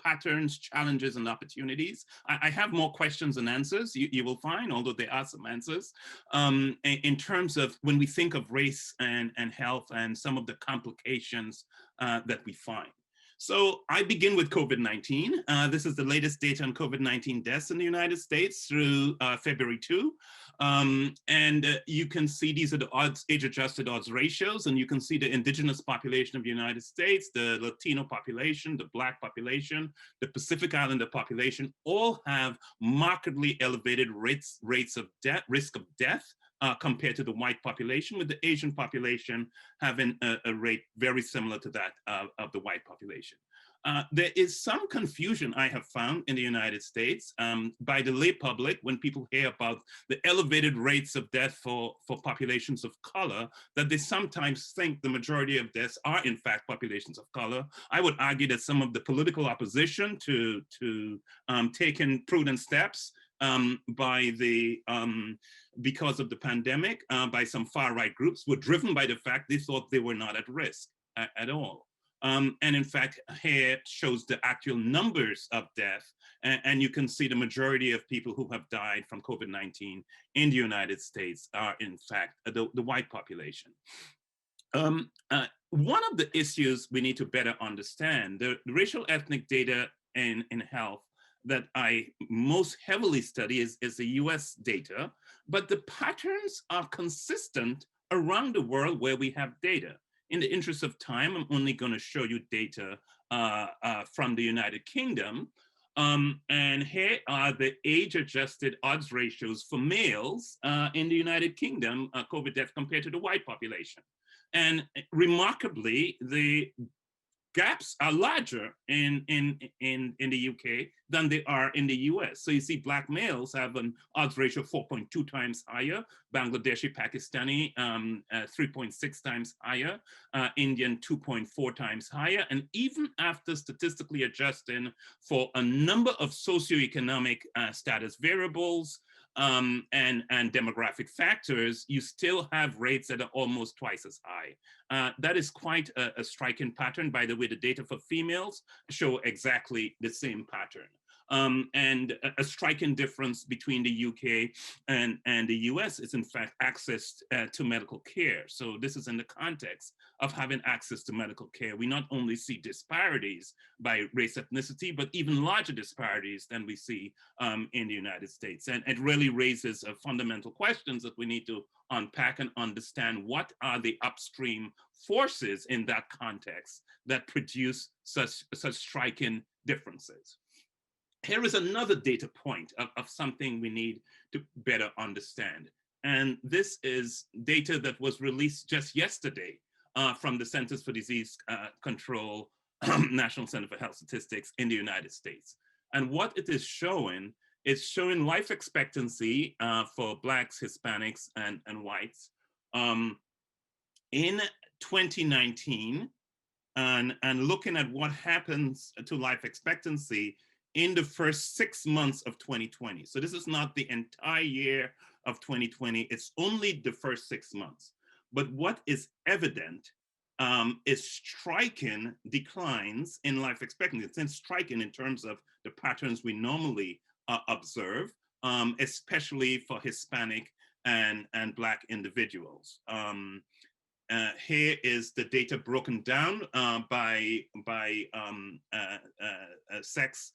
patterns, challenges, and opportunities. I have more questions than answers, you will find, although there are some answers, in terms of when we think of race and health and some of the complications that we find. So I begin with COVID-19. This is the latest data on COVID-19 deaths in the United States through February 2. And you can see these are the age-adjusted odds ratios, and you can see the indigenous population of the United States, the Latino population, the Black population, the Pacific Islander population, all have markedly elevated rates of death, risk of death, compared to the white population, with the Asian population having a rate very similar to that of the white population. There is some confusion I have found in the United States by the lay public when people hear about the elevated rates of death for populations of color, that they sometimes think the majority of deaths are in fact populations of color. I would argue that some of the political opposition to taking prudent steps because of the pandemic by some far-right groups were driven by the fact they thought they were not at risk at all. And in fact, here shows the actual numbers of death, and you can see the majority of people who have died from COVID-19 in the United States are in fact the white population. One of the issues we need to better understand, the racial ethnic data in health that I most heavily study is the US data, but the patterns are consistent around the world where we have data. In the interest of time, I'm only going to show you data from the United Kingdom. And here are the age-adjusted odds ratios for males in the United Kingdom, COVID death compared to the white population. And remarkably, the gaps are larger in the UK than they are in the US. So you see Black males have an odds ratio 4.2 times higher, Bangladeshi, Pakistani 3.6 times higher, Indian 2.4 times higher. And even after statistically adjusting for a number of socioeconomic status variables, and demographic factors, you still have rates that are almost twice as high. That is quite a striking pattern. By the way, the data for females show exactly the same pattern. And a striking difference between the UK and the US is in fact access to medical care. So this is in the context of having access to medical care. We not only see disparities by race, ethnicity, but even larger disparities than we see in the United States. And it really raises fundamental questions that we need to unpack and understand. What are the upstream forces in that context that produce such striking differences? Here is another data point of something we need to better understand. And this is data that was released just yesterday from the Centers for Disease Control, National Center for Health Statistics in the United States. And what it is showing life expectancy for Blacks, Hispanics, and whites. In 2019, and looking at what happens to life expectancy in the first 6 months of 2020. So this is not the entire year of 2020, it's only the first 6 months. But what is evident is striking declines in life expectancy. It's striking in terms of the patterns we normally observe, especially for Hispanic and Black individuals. Here is the data broken down by sex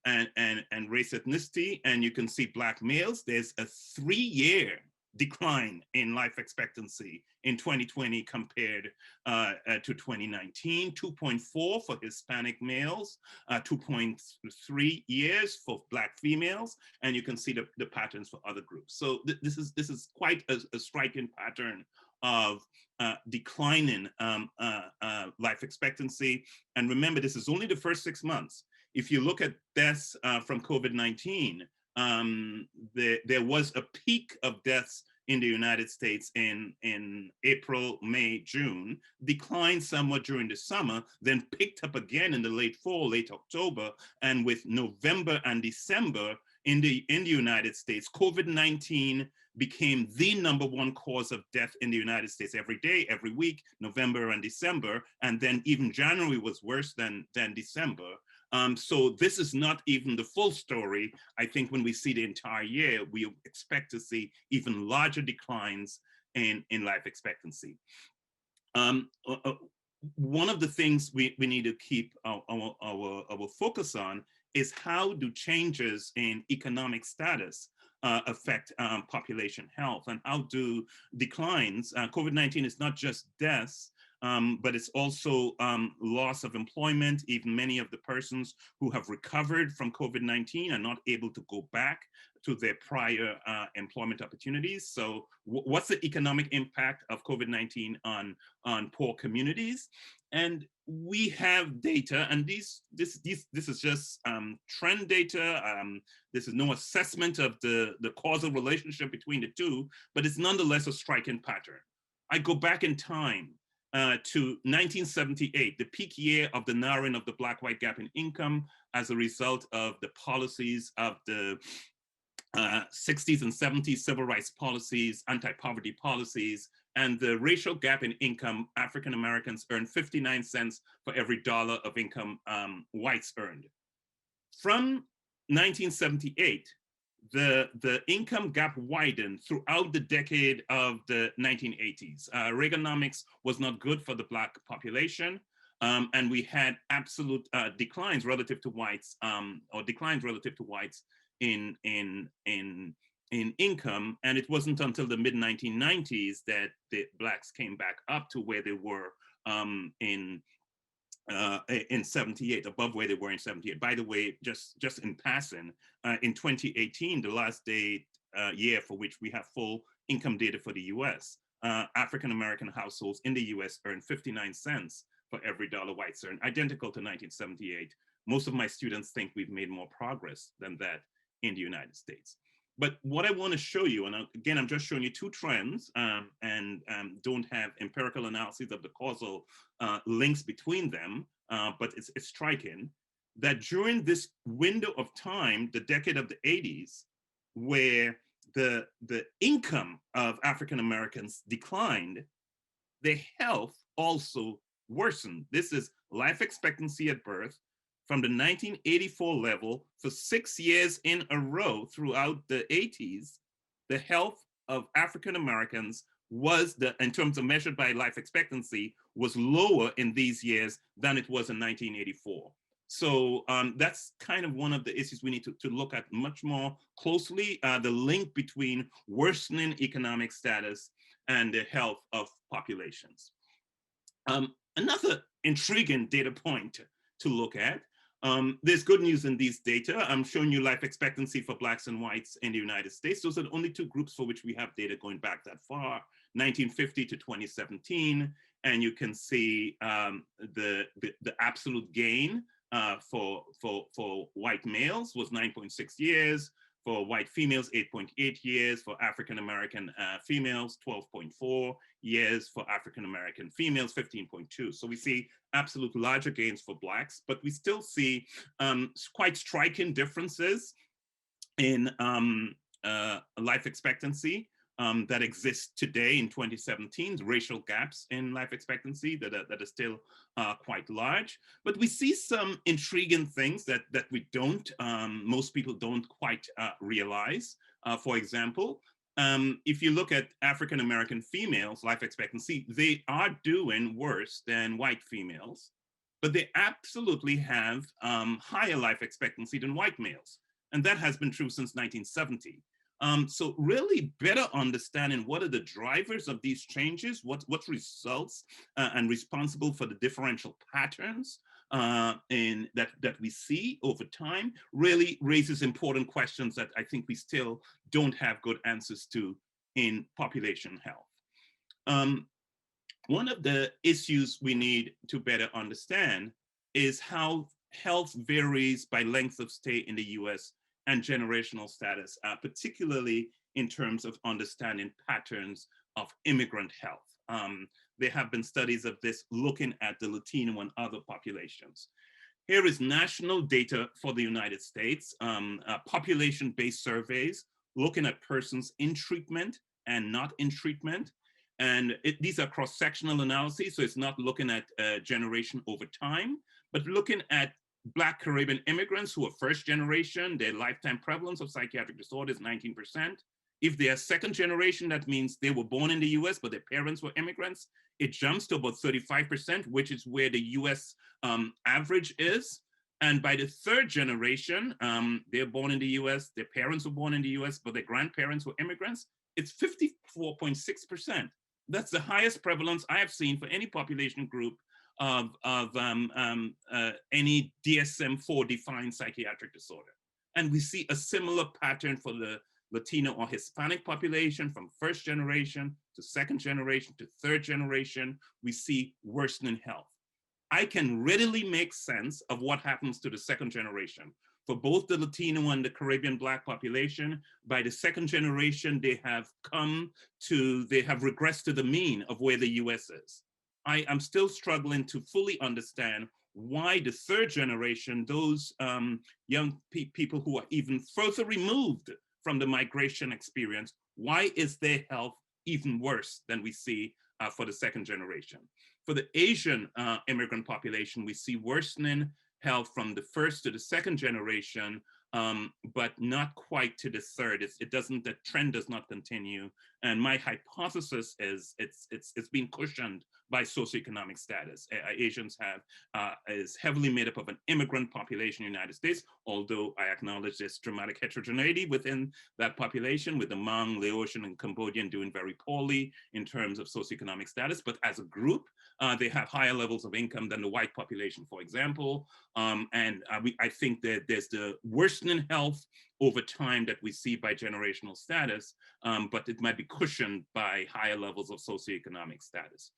and race ethnicity, and you can see Black males. There's a 3-year decline in life expectancy in 2020 compared to 2019, 2.4 for Hispanic males, 2.3 years for Black females, and you can see the patterns for other groups. So this is quite a striking pattern of declining life expectancy. And remember, this is only the first 6 months. If you look at deaths from COVID-19, there was a peak of deaths in the United States in April, May, June, declined somewhat during the summer, then picked up again in the late fall, late October, and with November and December in the United States, COVID-19 became the #1 cause of death in the United States every day, every week, November and December, and then even January was worse than December. So this is not even the full story. I think when we see the entire year, we expect to see even larger declines in life expectancy. One of the things we need to keep our focus on is how do changes in economic status affect population health, and how do declines, COVID-19 is not just deaths, but it's also loss of employment. Even many of the persons who have recovered from COVID-19 are not able to go back to their prior employment opportunities. So what's the economic impact of COVID-19 on poor communities? And we have data, and this is just trend data. This is no assessment of the causal relationship between the two, but it's nonetheless a striking pattern. I go back in time to 1978, the peak year of the narrowing of the Black-white gap in income as a result of the policies of the 60s and 70s civil rights policies, anti-poverty policies, and the racial gap in income. African Americans earned 59 cents for every dollar of income whites earned. From 1978, the income gap widened throughout the decade of the 1980s. Reaganomics was not good for the Black population, and we had absolute declines relative to whites, or declines relative to whites in income. And it wasn't until the mid-1990s that the Blacks came back up to where they were in 78, above where they were in 78. By the way, just in passing, in 2018, the last year for which we have full income data for the US, African-American households in the US earn 59 cents for every dollar whites earn, identical to 1978. Most of my students think we've made more progress than that in the United States. But what I want to show you, and again, I'm just showing you two trends, and don't have empirical analysis of the causal links between them, but it's striking that during this window of time, the decade of the 80s, where the income of African Americans declined, their health also worsened. This is life expectancy at birth from the 1984 level for 6 years in a row throughout the 80s. The health of African Americans was, in terms of measured by life expectancy, was lower in these years than it was in 1984. So that's kind of one of the issues we need to look at much more closely, the link between worsening economic status and the health of populations. Another intriguing data point to look at, there's good news in these data. I'm showing you life expectancy for Blacks and whites in the United States. Those are the only two groups for which we have data going back that far, 1950 to 2017. And you can see the absolute gain for white males was 9.6 years. For white females, 8.8 years. For African-American females, 12.4 years. For African-American females, 15.2. So we see absolute larger gains for Blacks, but we still see quite striking differences in life expectancy that exists today in 2017, racial gaps in life expectancy that are still quite large. But we see some intriguing things that we don't, most people don't quite realize. For example, if you look at African-American females' life expectancy, they are doing worse than white females, but they absolutely have higher life expectancy than white males. And that has been true since 1970. So really better understanding what are the drivers of these changes, what results and responsible for the differential patterns that we see over time really raises important questions that I think we still don't have good answers to in population health. One of the issues we need to better understand is how health varies by length of stay in the US and generational status, particularly in terms of understanding patterns of immigrant health. There have been studies of this looking at the Latino and other populations. Here is national data for the United States, population-based surveys looking at persons in treatment and not in treatment. And these are cross-sectional analyses, so it's not looking at generation over time, but looking at Black Caribbean immigrants who are first generation, their lifetime prevalence of psychiatric disorder is 19%. If they are second generation, that means they were born in the US, but their parents were immigrants. It jumps to about 35%, which is where the US average is. And by the third generation, they're born in the US, their parents were born in the US, but their grandparents were immigrants. It's 54.6%. That's the highest prevalence I have seen for any population group of any DSM-4 defined psychiatric disorder. And we see a similar pattern for the Latino or Hispanic population from first generation to second generation to third generation. We see worsening health. I can readily make sense of what happens to the second generation. For both the Latino and the Caribbean Black population, by the second generation, they have regressed to the mean of where the US is. I am still struggling to fully understand why the third generation, those young people who are even further removed from the migration experience, why is their health even worse than we see for the second generation? For the Asian immigrant population, we see worsening health from the first to the second generation, but not quite to the third. The trend does not continue. And my hypothesis is it's been cushioned by socioeconomic status. Asians is heavily made up of an immigrant population in the United States, although I acknowledge there's dramatic heterogeneity within that population, with the Hmong, Laotian, and Cambodian doing very poorly in terms of socioeconomic status. But as a group, they have higher levels of income than the white population, for example. I think that there's the worsening health over time that we see by generational status, but it might be cushioned by higher levels of socioeconomic status.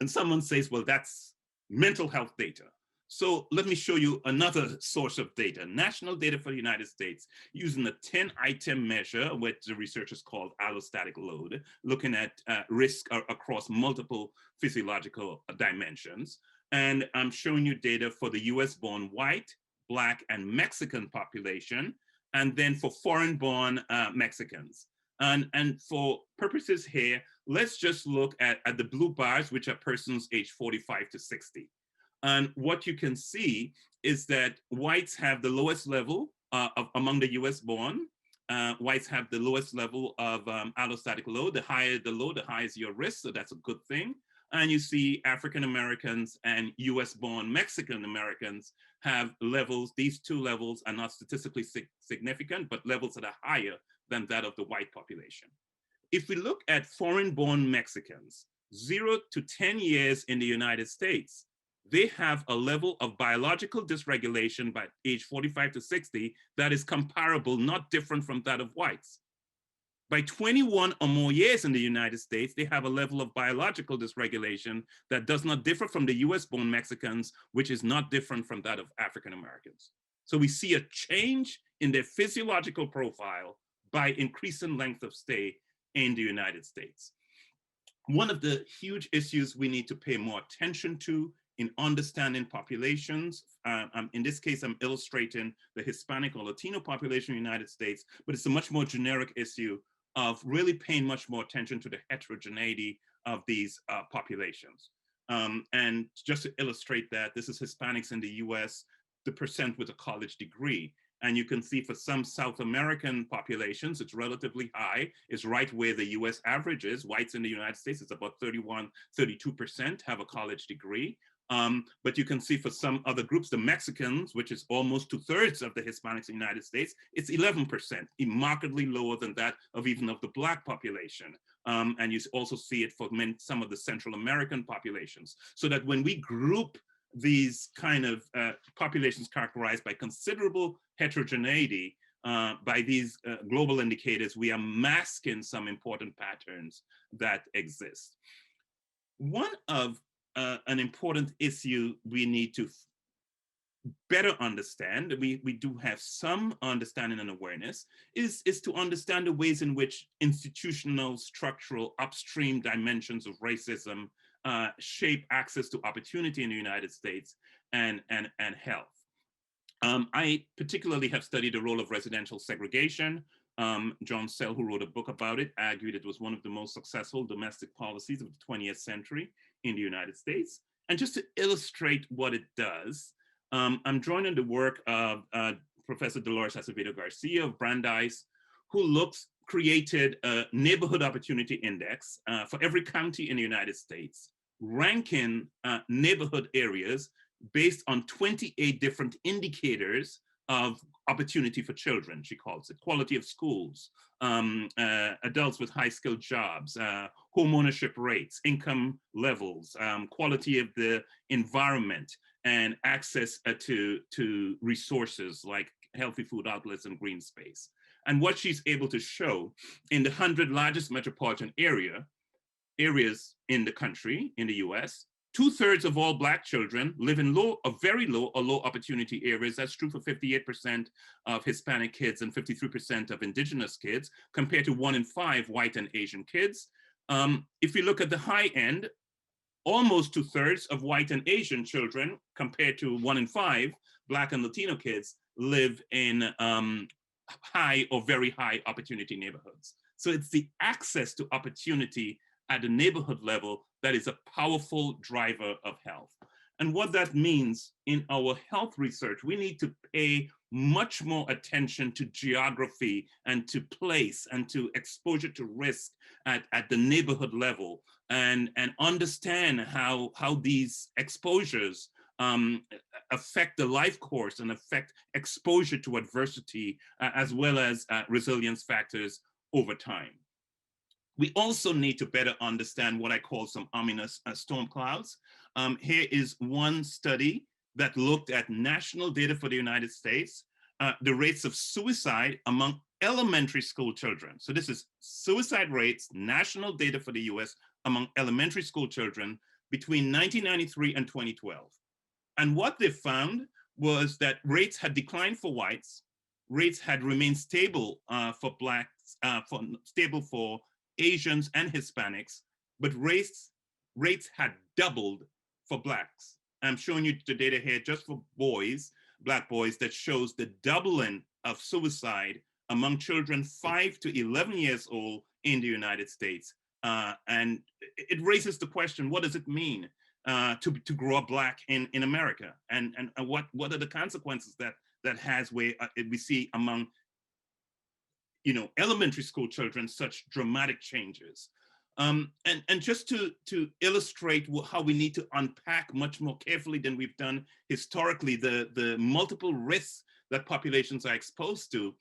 And someone says, well, that's mental health data. So let me show you another source of data, national data for the United States, using a 10-item measure, which the researchers called allostatic load, looking at risk across multiple physiological dimensions. And I'm showing you data for the US-born white, Black, and Mexican population, and then for foreign-born Mexicans. And for purposes here, let's just look at the blue bars, which are persons aged 45 to 60. And what you can see is that whites have the lowest level among the US-born. Whites have the lowest level of allostatic load. The higher the load, the higher is your risk, so that's a good thing. And you see African Americans and US-born Mexican Americans have levels, these two levels are not statistically significant, but levels that are higher than that of the white population. If we look at foreign-born Mexicans, 0 to 10 years in the United States, they have a level of biological dysregulation by age 45 to 60 that is comparable, not different from that of whites. By 21 or more years in the United States, they have a level of biological dysregulation that does not differ from the US-born Mexicans, which is not different from that of African Americans. So we see a change in their physiological profile by increasing length of stay in the United States. One of the huge issues we need to pay more attention to in understanding populations, in this case, I'm illustrating the Hispanic or Latino population in the United States, but it's a much more generic issue of really paying much more attention to the heterogeneity of these populations. And just to illustrate that, this is Hispanics in the US, the percent with a college degree. And you can see for some South American populations, it's relatively high. It's right where the US average is. Whites in the United States, it's about 31, 32% have a college degree. But you can see for some other groups, the Mexicans, which is almost 2/3 of the Hispanics in the United States, it's 11%, markedly lower than that of even of the Black population. And you also see it for some of the Central American populations. So that when we group these kind of populations characterized by considerable heterogeneity, by these global indicators, we are masking some important patterns that exist. One of an important issue we need to better understand, we do have some understanding and awareness, is to understand the ways in which institutional, structural, upstream dimensions of racism shape access to opportunity in the United States and health. I particularly have studied the role of residential segregation. John Sell, who wrote a book about it, argued it was one of the most successful domestic policies of the 20th century in the United States. And just to illustrate what it does, I'm drawing on the work of Professor Dolores Acevedo Garcia of Brandeis, who created a neighborhood opportunity index for every county in the United States, ranking neighborhood areas based on 28 different indicators of opportunity for children, she calls it. Quality of schools, adults with high-skilled jobs, home ownership rates, income levels, quality of the environment, and access to resources like healthy food outlets and green space. And what she's able to show in the 100 largest metropolitan areas in the country, in the US, 2/3 of all Black children live in low or very low or low opportunity areas. That's true for 58% of Hispanic kids and 53% of indigenous kids, compared to 1 in 5 white and Asian kids. If we look at the high end, almost 2/3 of white and Asian children, compared to 1 in 5 Black and Latino kids, live in high or very high opportunity neighborhoods. So it's the access to opportunity at the neighborhood level that is a powerful driver of health. And what that means in our health research, we need to pay much more attention to geography and to place and to exposure to risk at the neighborhood level, and understand how these exposures affect the life course and affect exposure to adversity, as well as resilience factors over time. We also need to better understand what I call some ominous storm clouds. Here is one study that looked at national data for the United States, the rates of suicide among elementary school children. So this is suicide rates, national data for the US among elementary school children between 1993 and 2012. And what they found was that rates had declined for whites, rates had remained stable for Blacks, stable for Asians and Hispanics, but rates had doubled for Blacks. I'm showing you the data here just for boys, Black boys, that shows the doubling of suicide among children 5 to 11 years old in the United States. And it raises the question, what does it mean to grow up Black in America? And what are the consequences that has where we see among elementary school children such dramatic changes? And just to illustrate how we need to unpack much more carefully than we've done historically the multiple risks that populations are exposed to,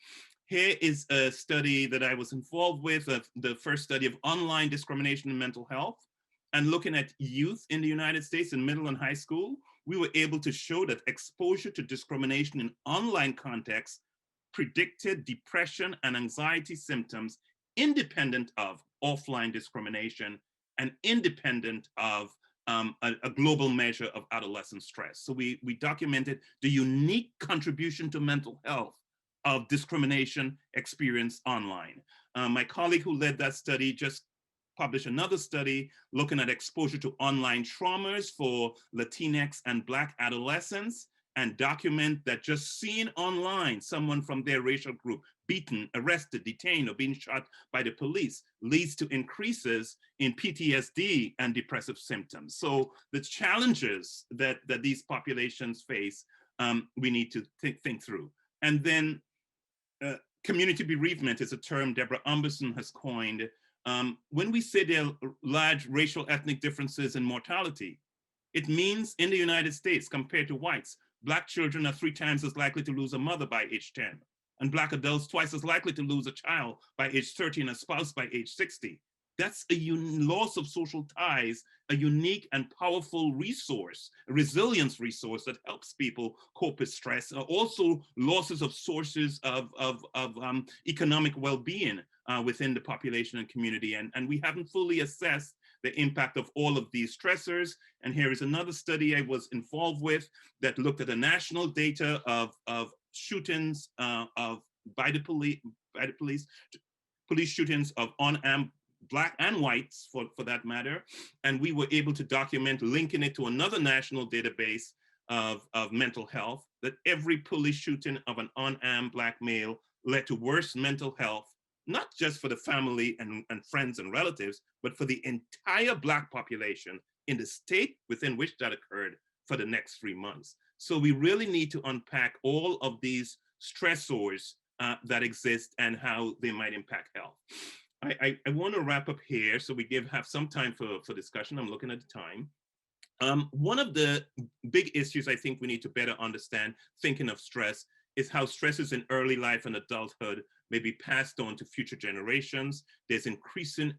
here is a study that I was involved with, the first study of online discrimination in mental health. And looking at youth in the United States in middle and high school, we were able to show that exposure to discrimination in online contexts predicted depression and anxiety symptoms independent of offline discrimination and independent of a global measure of adolescent stress. So we documented the unique contribution to mental health of discrimination experienced online. My colleague who led that study just published another study looking at exposure to online traumas for Latinx and Black adolescents, and document that just seeing online someone from their racial group beaten, arrested, detained, or being shot by the police leads to increases in PTSD and depressive symptoms. So the challenges that these populations face, we need to think through. And then community bereavement is a term Deborah Umberson has coined. When we say there are large racial ethnic differences in mortality, it means in the United States, compared to whites, Black children are 3 times as likely to lose a mother by age 10, and Black adults twice as likely to lose a child by age 30 and a spouse by age 60. That's a loss of social ties, a unique and powerful resource, a resilience resource that helps people cope with stress. Also losses of sources of economic well-being within the population and community. And we haven't fully assessed the impact of all of these stressors. And here is another study I was involved with that looked at the national data of shootings by the police shootings of unarmed Black and whites for that matter. And we were able to document, linking it to another national database of mental health, that every police shooting of an unarmed Black male led to worse mental health, not just for the family and friends and relatives, but for the entire Black population in the state within which that occurred for the next 3 months. So we really need to unpack all of these stressors that exist and how they might impact health. I want to wrap up here so we have some time for discussion. I'm looking at the time. One of the big issues I think we need to better understand, thinking of stress, is how stresses in early life and adulthood may be passed on to future generations. There's increasing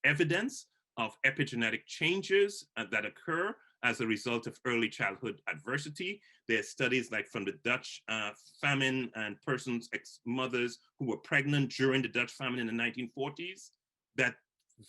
evidence of epigenetic changes that occur as a result of early childhood adversity. There's studies like from the Dutch famine and persons, ex-mothers who were pregnant during the Dutch famine in the 1940s, that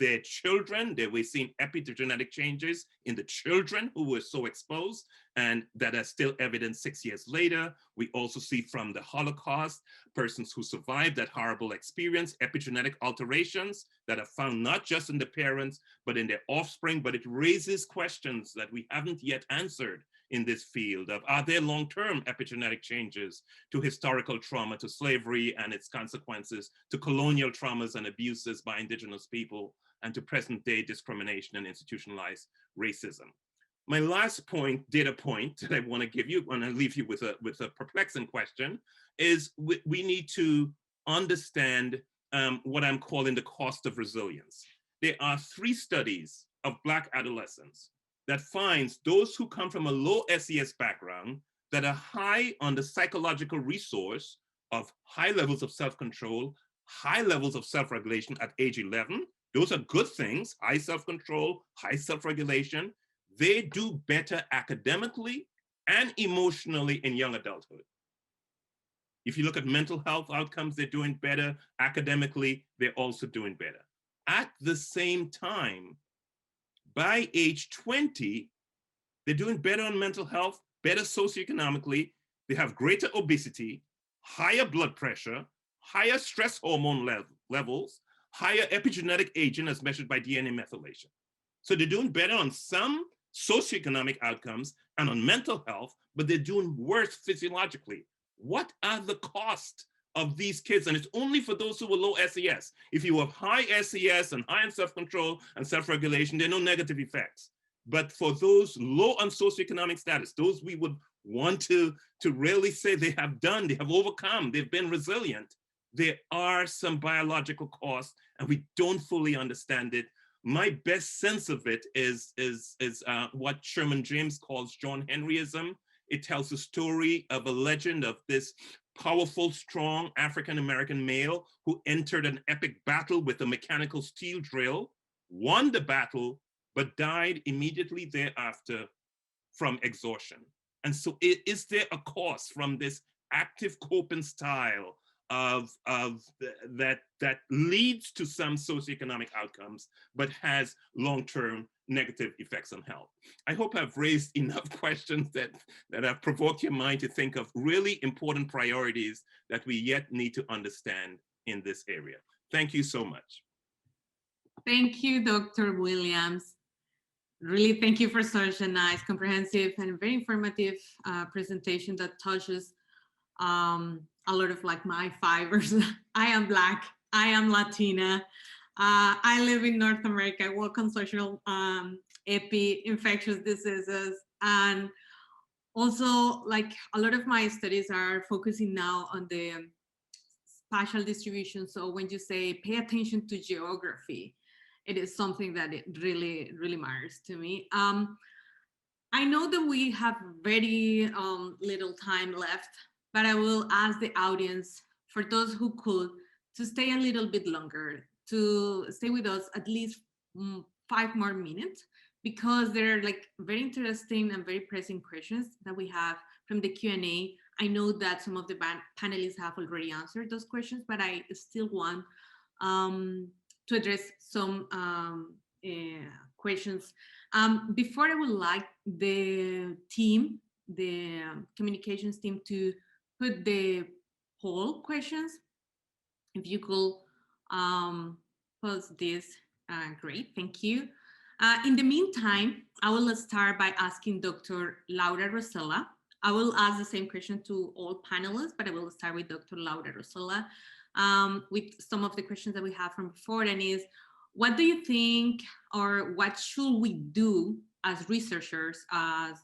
their children, they were seeing epigenetic changes in the children who were so exposed, and that are still evident 6 years later. We also see from the Holocaust, persons who survived that horrible experience, epigenetic alterations that are found not just in the parents, but in their offspring. But it raises questions that we haven't yet answered in this field of, are there long-term epigenetic changes to historical trauma, to slavery and its consequences, to colonial traumas and abuses by indigenous people, and to present-day discrimination and institutionalized racism. My last point, data point that I want to give you, and I leave you with a perplexing question, is we need to understand what I'm calling the cost of resilience. There are 3 studies of Black adolescents that finds those who come from a low SES background that are high on the psychological resource of high levels of self-control, high levels of self-regulation at age 11. Those are good things, high self-control, high self-regulation. They do better academically and emotionally in young adulthood. If you look at mental health outcomes, they're doing better. Academically, they're also doing better. At the same time, by age 20, they're doing better on mental health, better socioeconomically. They have greater obesity, higher blood pressure, higher stress hormone levels, higher epigenetic aging as measured by DNA methylation. So they're doing better on some socioeconomic outcomes and on mental health, but they're doing worse physiologically. What are the costs of these kids? And it's only for those who were low SES. If you have high SES and high in self-control and self-regulation, there are no negative effects. But for those low on socioeconomic status, those we would want to really say they have overcome, they've been resilient, there are some biological costs and we don't fully understand it. My best sense of it is what Sherman James calls John Henryism. It tells the story of a legend of this powerful, strong African-American male who entered an epic battle with a mechanical steel drill, won the battle, but died immediately thereafter from exhaustion. And so is there a cost from this active coping style of that leads to some socioeconomic outcomes, but has long-term negative effects on health. I hope I've raised enough questions that have provoked your mind to think of really important priorities that we yet need to understand in this area. Thank you so much. Thank you, Dr. Williams. Really, thank you for such a nice, comprehensive, and very informative presentation that touches a lot of like my fibers. I am Black, I am Latina, I live in North America, I work on social infectious diseases, and also like a lot of my studies are focusing now on the spatial distribution. So when you say pay attention to geography, it is something that it really, really matters to me. I know that we have very little time left, but I will ask the audience, for those who could, to stay a little bit longer, to stay with us at least 5 more minutes, because there are like very interesting and very pressing questions that we have from the Q&A. I know that some of the panelists have already answered those questions, but I still want to address some questions. Before, I would like the team, the communications team, to put the poll questions. If you could post this, great, thank you. In the meantime, I will start by asking Dr. Laura Rosella. I will ask the same question to all panelists, but I will start with Dr. Laura Rosella with some of the questions that we have from before, and is, what do you think, or what should we do as researchers,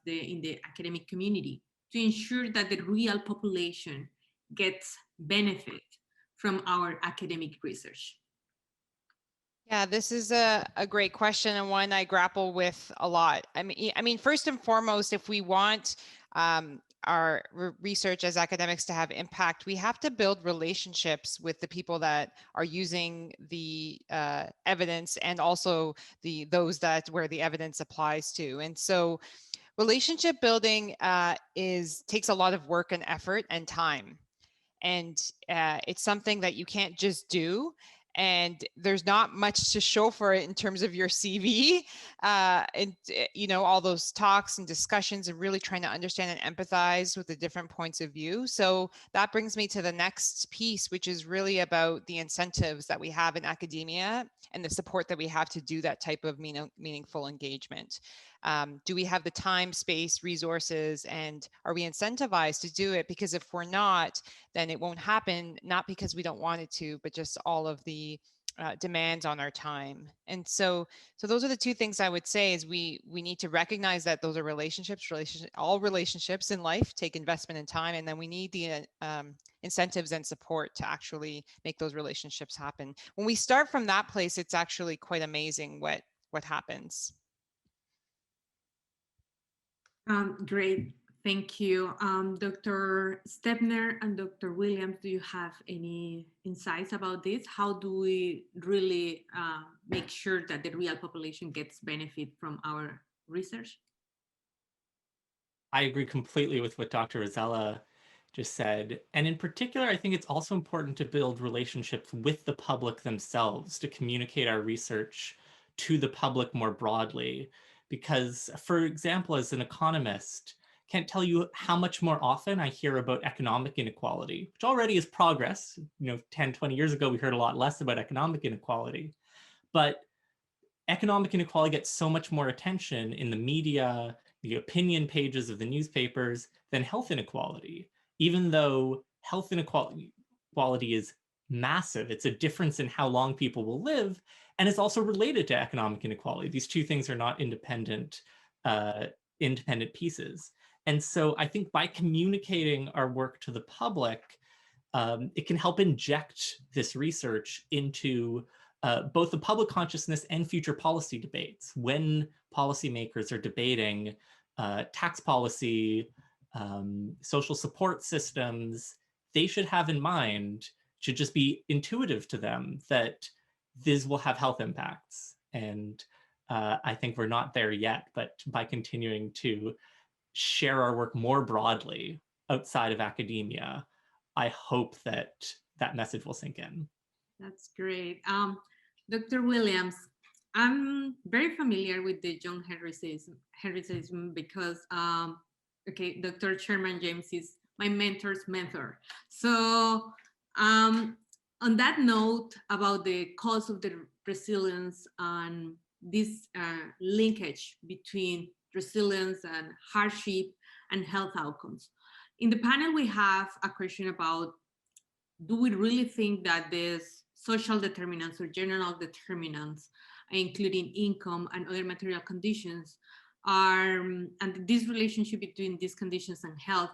in the academic community, to ensure that the real population gets benefit from our academic research? Yeah, this is a great question, and one I grapple with a lot. I mean, first and foremost, if we want our research as academics to have impact, we have to build relationships with the people that are using the evidence, and also those where the evidence applies to. And so relationship building takes a lot of work and effort and time. And it's something that you can't just do. And there's not much to show for it in terms of your CV, and all those talks and discussions, and really trying to understand and empathize with the different points of view. So that brings me to the next piece, which is really about the incentives that we have in academia and the support that we have to do that type of meaningful engagement. Do we have the time, space, resources, and are we incentivized to do it? Because if we're not, then it won't happen, not because we don't want it to, but just all of the demands on our time. And so those are the two things I would say, is we need to recognize that those are relationships. All relationships in life take investment and time, and then we need the incentives and support to actually make those relationships happen. When we start from that place, it's actually quite amazing what happens. Great, thank you. Dr. Stepner and Dr. Williams, do you have any insights about this? How do we really make sure that the real population gets benefit from our research? I agree completely with what Dr. Rosella just said. And in particular, I think it's also important to build relationships with the public themselves, to communicate our research to the public more broadly. Because, for example, as an economist, can't tell you how much more often I hear about economic inequality, which already is progress. 10, 20 years ago, we heard a lot less about economic inequality. But economic inequality gets so much more attention in the media, the opinion pages of the newspapers, than health inequality, even though health inequality is massive. It's a difference in how long people will live, and it's also related to economic inequality. These two things are not independent pieces. And so I think by communicating our work to the public, it can help inject this research into both the public consciousness and future policy debates. When policymakers are debating tax policy, social support systems, they should have in mind, should just be intuitive to them, that this will have health impacts. And I think we're not there yet, but by continuing to share our work more broadly outside of academia, I hope that that message will sink in. That's great. Dr. Williams, I'm very familiar with the John Henryism because, okay, Dr. Sherman James is my mentor's mentor. So on that note about the cause of the resilience and this linkage between resilience and hardship and health outcomes. In the panel, we have a question about, do we really think that these social determinants or general determinants, including income and other material conditions, are, and this relationship between these conditions and health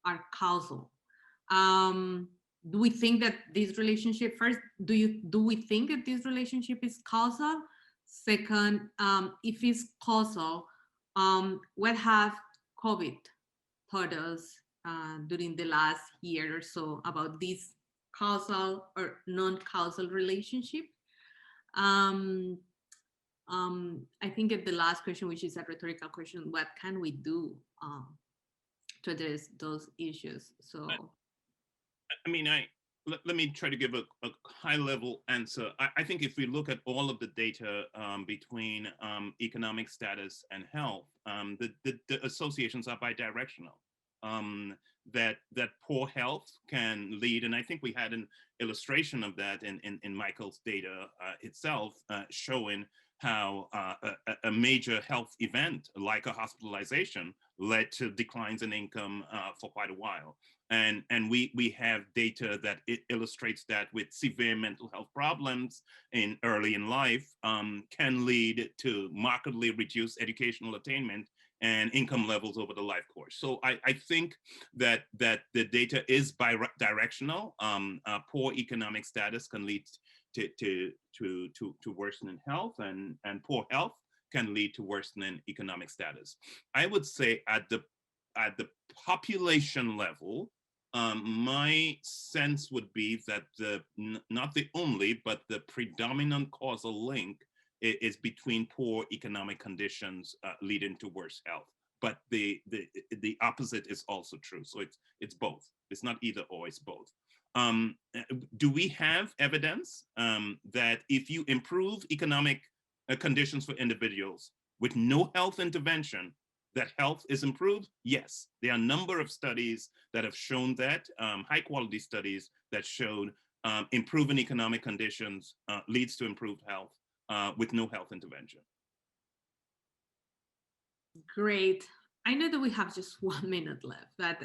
are causal? Do we think that this relationship, first, do we think that this relationship is causal? Second, if it's causal, what have COVID taught us during the last year or so about this causal or non-causal relationship? I think at the last question, which is a rhetorical question, what can we do to address those issues? So, I mean, let me try to give a high-level answer. I think if we look at all of the data between economic status and health, the associations are bidirectional. That poor health can lead, and I think we had an illustration of that in Michael's data itself, showing how a major health event like a hospitalization led to declines in income for quite a while. And we have data that illustrates that with severe mental health problems early in life can lead to markedly reduced educational attainment and income levels over the life course. So I think that the data is bi-directional. Poor economic status can lead to worsening health, and poor health can lead to worsening economic status. I would say at the population level, my sense would be that not the only, but the predominant causal link is between poor economic conditions leading to worse health. But the opposite is also true. So it's both. It's not either or, it's both. Do we have evidence that if you improve economic conditions for individuals with no health intervention, that health is improved? Yes, there are a number of studies that have shown that, high quality studies that showed improving economic conditions leads to improved health with no health intervention. Great. I know that we have just 1 minute left, but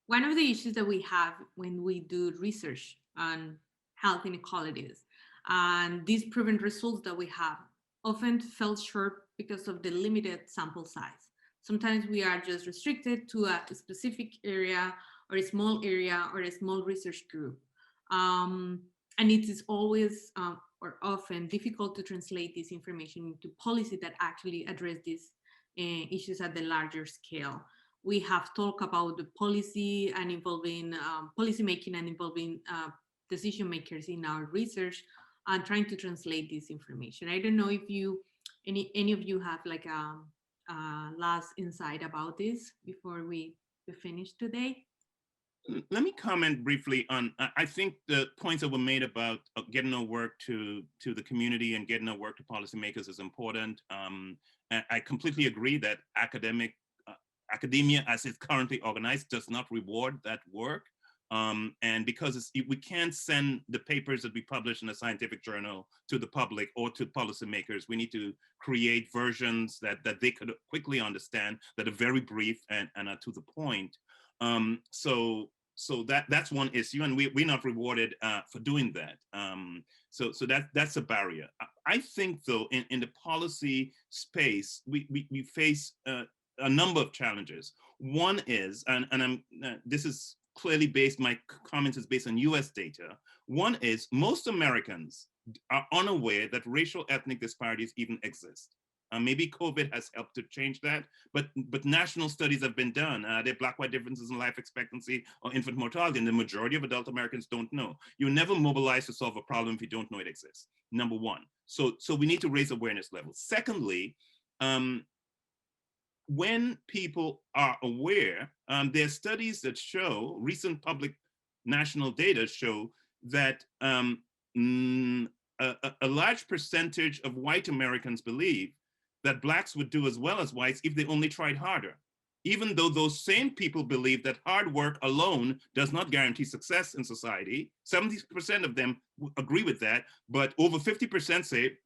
one of the issues that we have when we do research on health inequalities and these proven results that we have often fell short because of the limited sample size. Sometimes we are just restricted to a specific area or a small area or a small research group. And it is always or often difficult to translate this information into policy that actually address these issues at the larger scale. We have talked about the policy and involving policy making and involving decision makers in our research and trying to translate this information. I don't know if any of you have like a last insight about this before we finish today. Let me comment briefly on, I think the points that were made about getting our work to the community and getting our work to policymakers is important. I completely agree that academia as it's currently organized does not reward that work. And because we can't send the papers that we publish in a scientific journal to the public or to policymakers, we need to create versions that they could quickly understand, that are very brief and are to the point. So that's one issue, and we're not rewarded for doing that. So that's a barrier. I think though, in the policy space, we face a number of challenges. One is, and this is clearly based, my comments is based on US data. One is most Americans are unaware that racial ethnic disparities even exist. Maybe COVID has helped to change that, but national studies have been done. There are black-white differences in life expectancy or infant mortality, and the majority of adult Americans don't know. You're never mobilized to solve a problem if you don't know it exists, number one. So we need to raise awareness levels. Secondly, when people are aware, there are studies that show, recent public national data show that a large percentage of white Americans believe that Blacks would do as well as whites if they only tried harder, even though those same people believe that hard work alone does not guarantee success in society. 70% of them agree with that, but over 50% say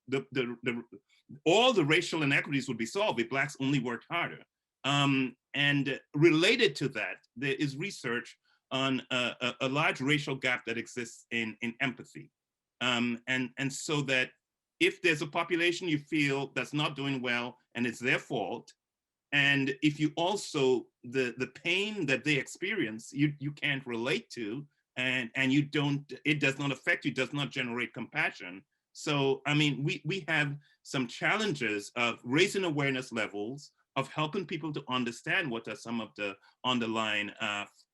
all the racial inequities would be solved if Blacks only worked harder. And related to that, there is research on a large racial gap that exists in empathy. And so that if there's a population you feel that's not doing well and it's their fault, and if you also, the pain that they experience, you can't relate to, and you don't, it does not affect you, does not generate compassion. So, I mean, we have some challenges of raising awareness levels, of helping people to understand what are some of the underlying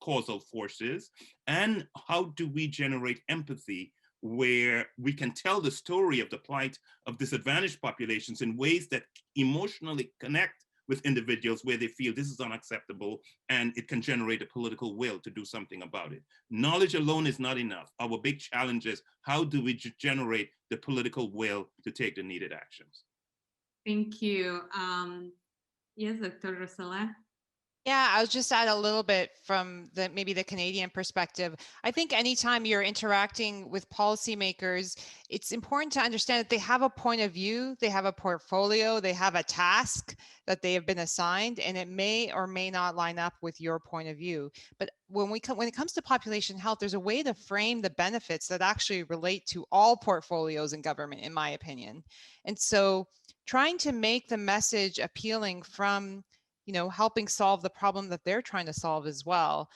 causal forces, and how do we generate empathy where we can tell the story of the plight of disadvantaged populations in ways that emotionally connect with individuals, where they feel this is unacceptable and it can generate a political will to do something about it. Knowledge alone is not enough. Our big challenge is, how do we generate the political will to take the needed actions? Thank you. Yes, Dr. Rosella. Yeah, I'll just add a little bit from maybe the Canadian perspective. I think anytime you're interacting with policymakers, it's important to understand that they have a point of view, they have a portfolio, they have a task that they have been assigned, and it may or may not line up with your point of view. But when it comes to population health, there's a way to frame the benefits that actually relate to all portfolios in government, in my opinion. And so trying to make the message appealing from helping solve the problem that they're trying to solve as well,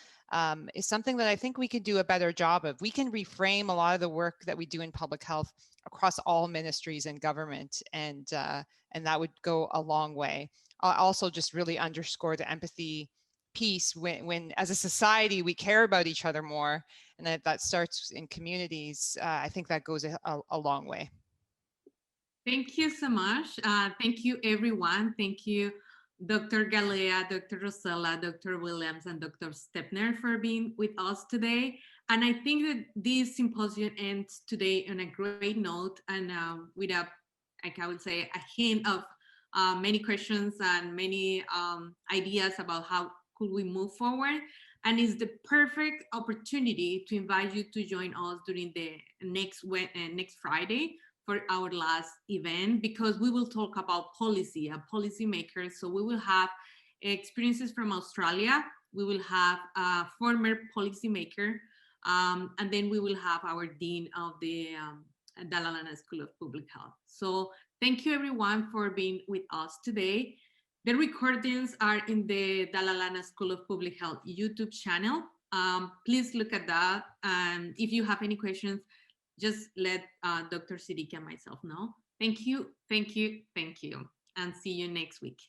is something that I think we could do a better job of. We can reframe a lot of the work that we do in public health across all ministries and government, and that would go a long way. I'll also just really underscore the empathy piece when as a society we care about each other more, and that starts in communities. I think that goes a long way. Thank you so much. Thank you, everyone. Thank you, Dr. Galea, Dr. Rosella, Dr. Williams, and Dr. Stepner for being with us today. And I think that this symposium ends today on a great note, and with like I would say, a hint of many questions and many ideas about how could we move forward. And it's the perfect opportunity to invite you to join us during the next Friday for our last event, because we will talk about policy and policymakers. So we will have experiences from Australia, we will have a former policymaker, and then we will have our Dean of the Dalla Lana School of Public Health. So thank you everyone for being with us today. The recordings are in the Dalla Lana School of Public Health YouTube channel. Please look at that. And if you have any questions, just let Dr. Siddiqui and myself know. Thank you, thank you, thank you, and see you next week.